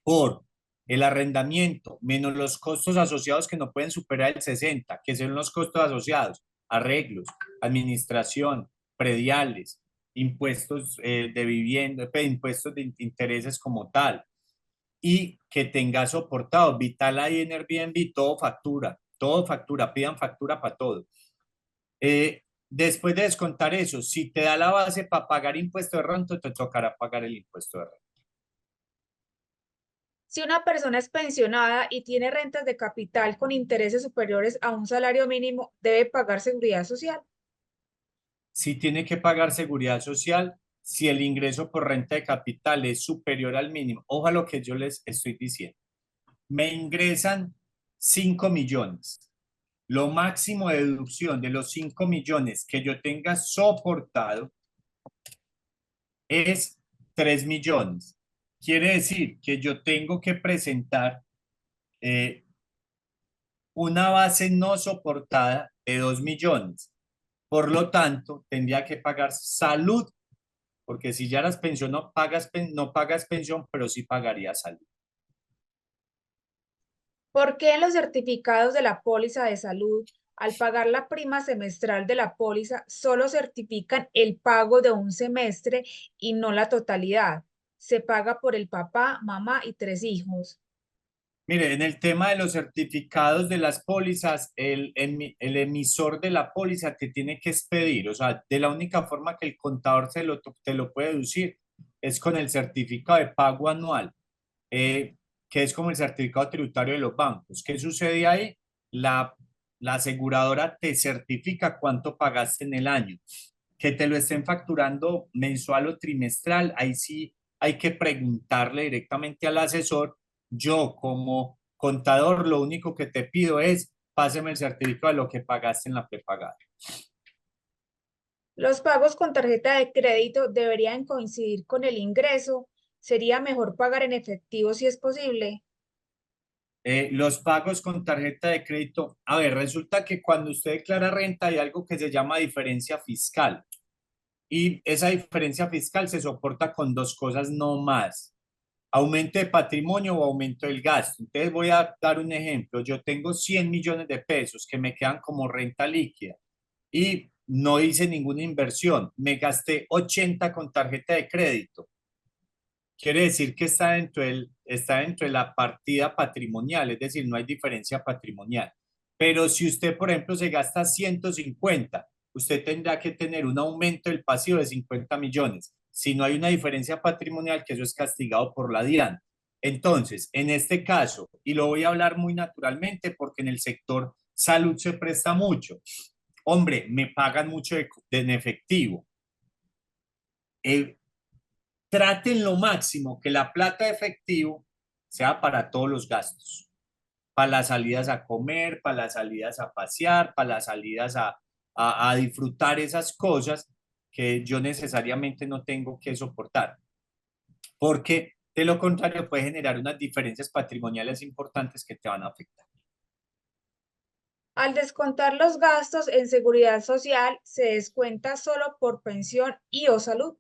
por el arrendamiento menos los costos asociados que no pueden superar el 60, que son los costos asociados, arreglos, administración, prediales, impuestos de vivienda, impuestos de intereses como tal, y que tenga soportado Vital ahí en Airbnb, todo factura, pidan factura para todo. Después de descontar eso, si te da la base para pagar impuesto de renta, te tocará pagar el impuesto de renta. Si una persona es pensionada y tiene rentas de capital con intereses superiores a un salario mínimo, ¿debe pagar seguridad social? Si tiene que pagar seguridad social, si el ingreso por renta de capital es superior al mínimo. Ojo a lo que yo les estoy diciendo. me ingresan 5 millones. Lo máximo de deducción de los 5 millones que yo tenga soportado es 3 millones. Quiere decir que yo tengo que presentar eh, una base no soportada de 2 millones. Por lo tanto, tendría que pagar salud, porque si ya las pensiones no pagas pensión, pero sí pagaría salud. ¿Por qué en los certificados de la póliza de salud, al pagar la prima semestral de la póliza, solo certifican el pago de un semestre y no la totalidad? Se paga por el papá, mamá y 3 hijos. Mire, en el tema de los certificados de las pólizas, el emisor de la póliza te tiene que expedir, o sea, de la única forma que el contador te lo puede deducir es con el certificado de pago anual, eh, que es como el certificado tributario de los bancos. ¿Qué sucede ahí? La aseguradora te certifica cuánto pagaste en el año. Que te lo estén facturando mensual o trimestral, ahí sí hay que preguntarle directamente al asesor. Yo como contador lo único que te pido es páseme el certificado de lo que pagaste en la prepagada. Los pagos con tarjeta de crédito deberían coincidir con el ingreso. Sería mejor pagar en efectivo si es posible. Los pagos con tarjeta de crédito, a ver, resulta que cuando usted declara renta hay algo que se llama diferencia fiscal y esa diferencia fiscal se soporta con dos cosas no más: aumento de patrimonio o aumento del gasto. Entonces voy a dar un ejemplo. Yo tengo 100 millones de pesos que me quedan como renta líquida y no hice ninguna inversión. Me gasté 80 con tarjeta de crédito. Quiere decir que está dentro de la partida patrimonial, es decir, no hay diferencia patrimonial. Pero si usted, por ejemplo, se gasta 150, usted tendrá que tener un aumento del pasivo de 50 millones. Si no hay una diferencia patrimonial, que eso es castigado por la DIAN. Entonces, en este caso, y lo voy a hablar muy naturalmente porque en el sector salud se presta mucho, hombre, me pagan mucho en efectivo. Eh, Traten lo máximo que la plata de efectivo sea para todos los gastos, para las salidas a comer, para las salidas a pasear, para las salidas a disfrutar esas cosas que yo necesariamente no tengo que soportar, porque de lo contrario puede generar unas diferencias patrimoniales importantes que te van a afectar. Al descontar los gastos en seguridad social, se descuenta solo por pensión y o salud.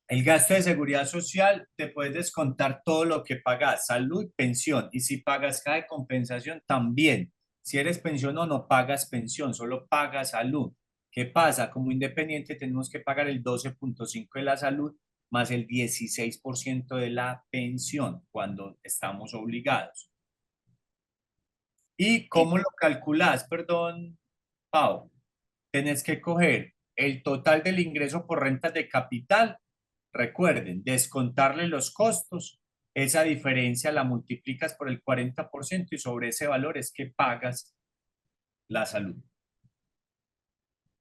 El gasto de seguridad social te puedes descontar todo lo que pagas, salud, pensión, y si pagas cada compensación también. Si eres pensión o no pagas pensión, solo pagas salud. ¿Qué pasa? Como independiente tenemos que pagar el 12.5 de la salud más el 16% de la pensión cuando estamos obligados. ¿Y Y cómo lo calculas? Perdón, Pau. Tenés que coger el total del ingreso por rentas de capital. Recuerden, descontarle los costos. Esa diferencia la multiplicas por el 40% y sobre ese valor es que pagas la salud.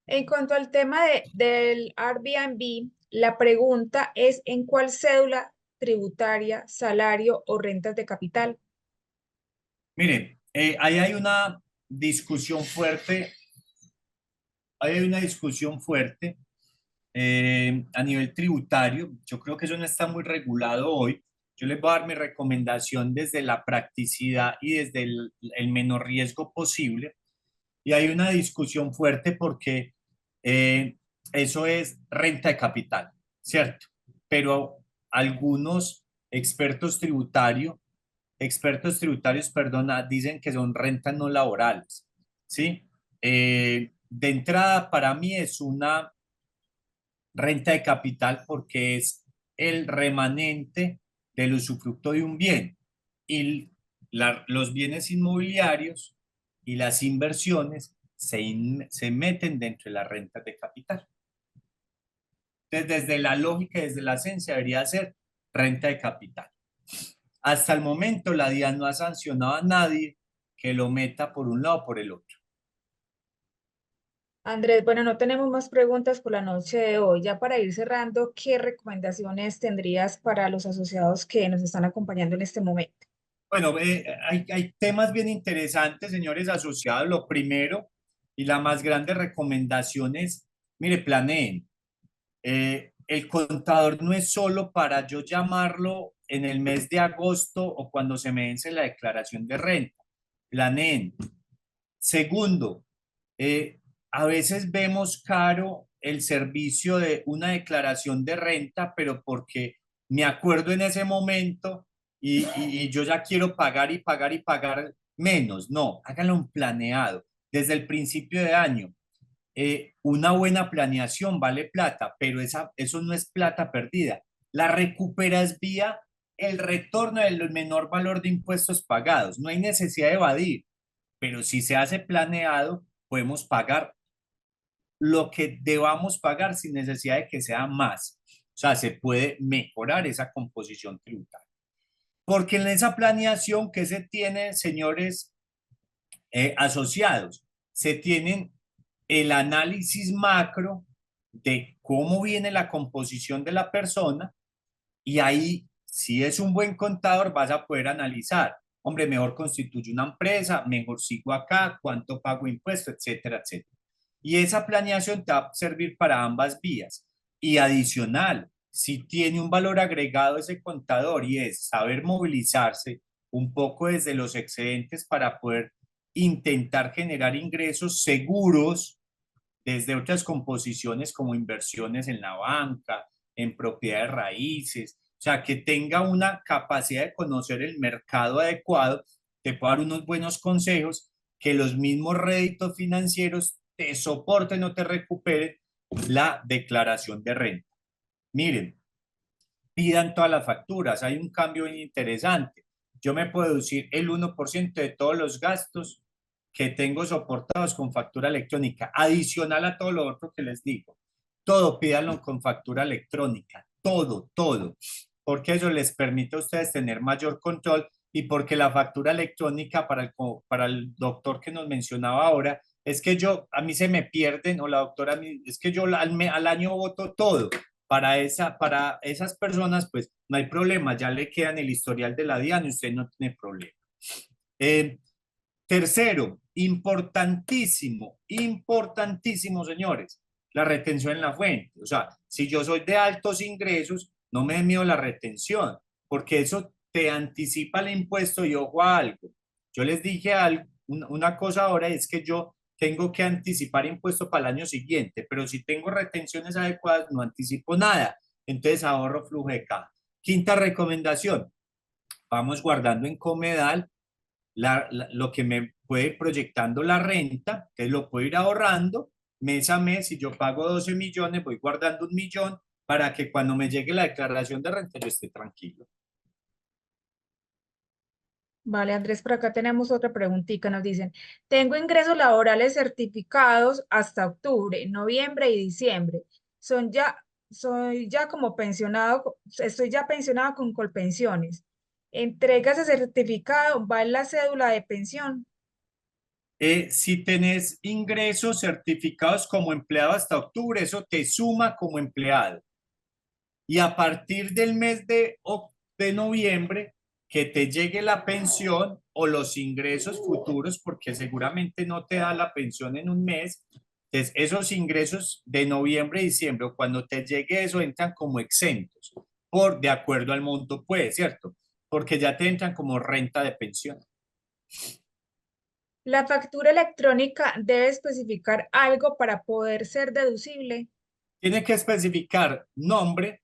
en cuanto al tema del Airbnb, la pregunta es ¿en cuál cédula tributaria, salario o rentas de capital? Miren, ahí hay una discusión fuerte, ahí hay una discusión fuerte a nivel tributario. Yo creo que eso no está muy regulado hoy. Yo les voy a dar mi recomendación desde la practicidad y desde el menor riesgo posible. Y hay una discusión fuerte porque eh, eso es renta de capital, ¿cierto? Pero algunos expertos tributarios, perdona, dicen que son rentas no laborales, ¿sí? De entrada, para mí es una renta de capital porque es el remanente del usufructo de un bien y los bienes inmobiliarios y las inversiones se meten dentro de las rentas de capital. Entonces, desde la lógica, desde la esencia, debería ser renta de capital. Hasta el momento, la DIAN no ha sancionado a nadie que lo meta por un lado o por el otro. Andrés, bueno, no tenemos más preguntas por la noche de hoy. Ya para ir cerrando, ¿qué recomendaciones tendrías para los asociados que nos están acompañando en este momento? Bueno, hay temas bien interesantes, señores asociados. Lo primero y la más grande recomendación es, mire, planeen. El contador no es solo para yo llamarlo en el mes de agosto o cuando se me vence la declaración de renta. Planeen. Segundo, a veces vemos caro el servicio de una declaración de renta, pero porque me acuerdo en ese momento y yo ya quiero pagar y pagar y pagar menos. No, háganlo un planeado desde el principio de año. Una buena planeación vale plata, pero eso no es plata perdida. La recuperas vía el retorno del menor valor de impuestos pagados. No hay necesidad de evadir, pero si se hace planeado, podemos pagar lo que debamos pagar sin necesidad de que sea más. O sea, se puede mejorar esa composición tributaria. Porque en esa planeación que se tiene, señores asociados, se tienen el análisis macro de cómo viene la composición de la persona y ahí, si es un buen contador, vas a poder analizar, hombre, mejor constituye una empresa, mejor sigo acá, cuánto pago impuestos, etcétera, etcétera. Y esa planeación te va a servir para ambas vías. Y adicional, si tiene un valor agregado ese contador y es saber movilizarse un poco desde los excedentes para poder intentar generar ingresos seguros desde otras composiciones como inversiones en la banca, en propiedades raíces, o sea, que tenga una capacidad de conocer el mercado adecuado, te puede dar unos buenos consejos, que los mismos réditos financieros te soporten o te recuperen la declaración de renta. Miren, pidan todas las facturas, hay un cambio bien interesante. Yo me puedo deducir el 1% de todos los gastos que tengo soportados con factura electrónica, adicional a todo lo otro que les digo. Todo pídanlo con factura electrónica, todo, todo, porque eso les permite a ustedes tener mayor control y porque la factura electrónica para el doctor que nos mencionaba ahora, es que a mí se me pierden, o la doctora, es que yo al año voto todo. Para esas personas, pues no hay problema, ya le quedan el historial de la DIAN y usted no tiene problema. Eh, Tercero, importantísimo, importantísimo, señores, la retención en la fuente. O sea, si yo soy de altos ingresos, no me dé miedo la retención, porque eso te anticipa el impuesto y ojo a algo. Yo les dije algo, una cosa ahora es que yo tengo que anticipar impuesto para el año siguiente, pero si tengo retenciones adecuadas, no anticipo nada. Entonces ahorro flujo de caja. Quinta recomendación, vamos guardando en Comedal lo que me puede ir proyectando la renta, que lo puedo ir ahorrando mes a mes. Si yo pago 12 millones, voy guardando 1 millón para que cuando me llegue la declaración de renta yo esté tranquilo. Vale, Andrés, por acá tenemos otra preguntita. Nos dicen, tengo ingresos laborales certificados hasta octubre, noviembre y diciembre. Son ya, soy ya como pensionado, estoy ya pensionado con Colpensiones. Entrega ese certificado, va en la cédula de pensión. Si tenés ingresos certificados como empleado hasta octubre, eso te suma como empleado. Y a partir del mes de noviembre, que te llegue la pensión o los ingresos futuros, porque seguramente no te da la pensión en un mes, entonces esos ingresos de noviembre y diciembre, o cuando te llegue eso, entran como exentos, de acuerdo al monto, pues, ¿cierto? Porque ya te entran como renta de pensión. La factura electrónica debe especificar algo para poder ser deducible. Tiene que especificar nombre,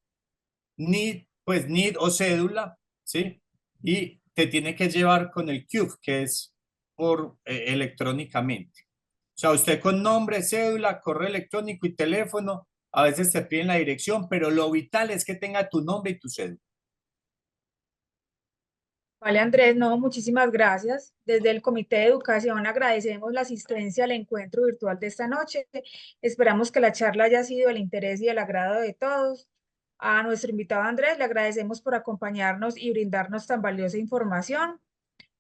NID, pues NID o cédula, ¿sí? Y te tiene que llevar con el CUF, que es por electrónicamente. O sea, usted con nombre, cédula, correo electrónico y teléfono, a veces te piden la dirección, pero lo vital es que tenga tu nombre y tu cédula. Vale, Andrés, no, muchísimas gracias. Desde el Comité de Educación agradecemos la asistencia al encuentro virtual de esta noche. Esperamos que la charla haya sido del interés y del agrado de todos. A nuestro invitado Andrés le agradecemos por acompañarnos y brindarnos tan valiosa información.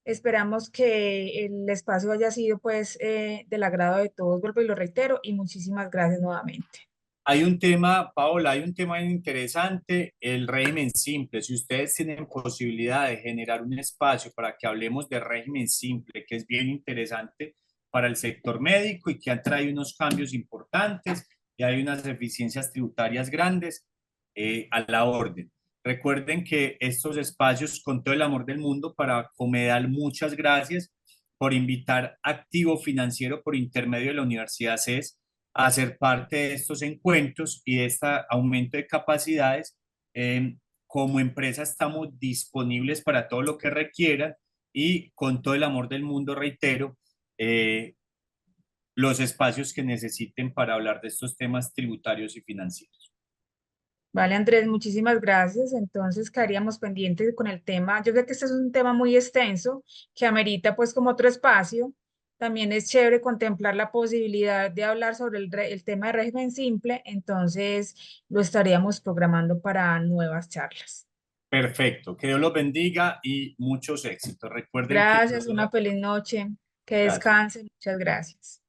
Esperamos que el espacio haya sido pues del agrado de todos, vuelvo y lo reitero, y muchísimas gracias nuevamente. Hay un tema, Paola, hay un tema interesante, el régimen simple. Si ustedes tienen posibilidad de generar un espacio para que hablemos de régimen simple, que es bien interesante para el sector médico y que han traído unos cambios importantes y hay unas eficiencias tributarias grandes, a la orden. Recuerden que estos espacios, con todo el amor del mundo, para Comedal, muchas gracias por invitar Activo Financiero por intermedio de la Universidad CES a ser parte de estos encuentros y de este aumento de capacidades. Como empresa estamos disponibles para todo lo que requieran y con todo el amor del mundo, reitero, eh, los espacios que necesiten para hablar de estos temas tributarios y financieros. Vale, Andrés, muchísimas gracias. Entonces, quedaríamos pendientes con el tema. Yo sé que este es un tema muy extenso que amerita pues como otro espacio. También es chévere contemplar la posibilidad de hablar sobre el tema de régimen simple. Entonces, lo estaríamos programando para nuevas charlas. Perfecto, que Dios los bendiga y muchos éxitos. Recuerden que Gracias, una feliz noche. Que gracias. descansen. Muchas gracias.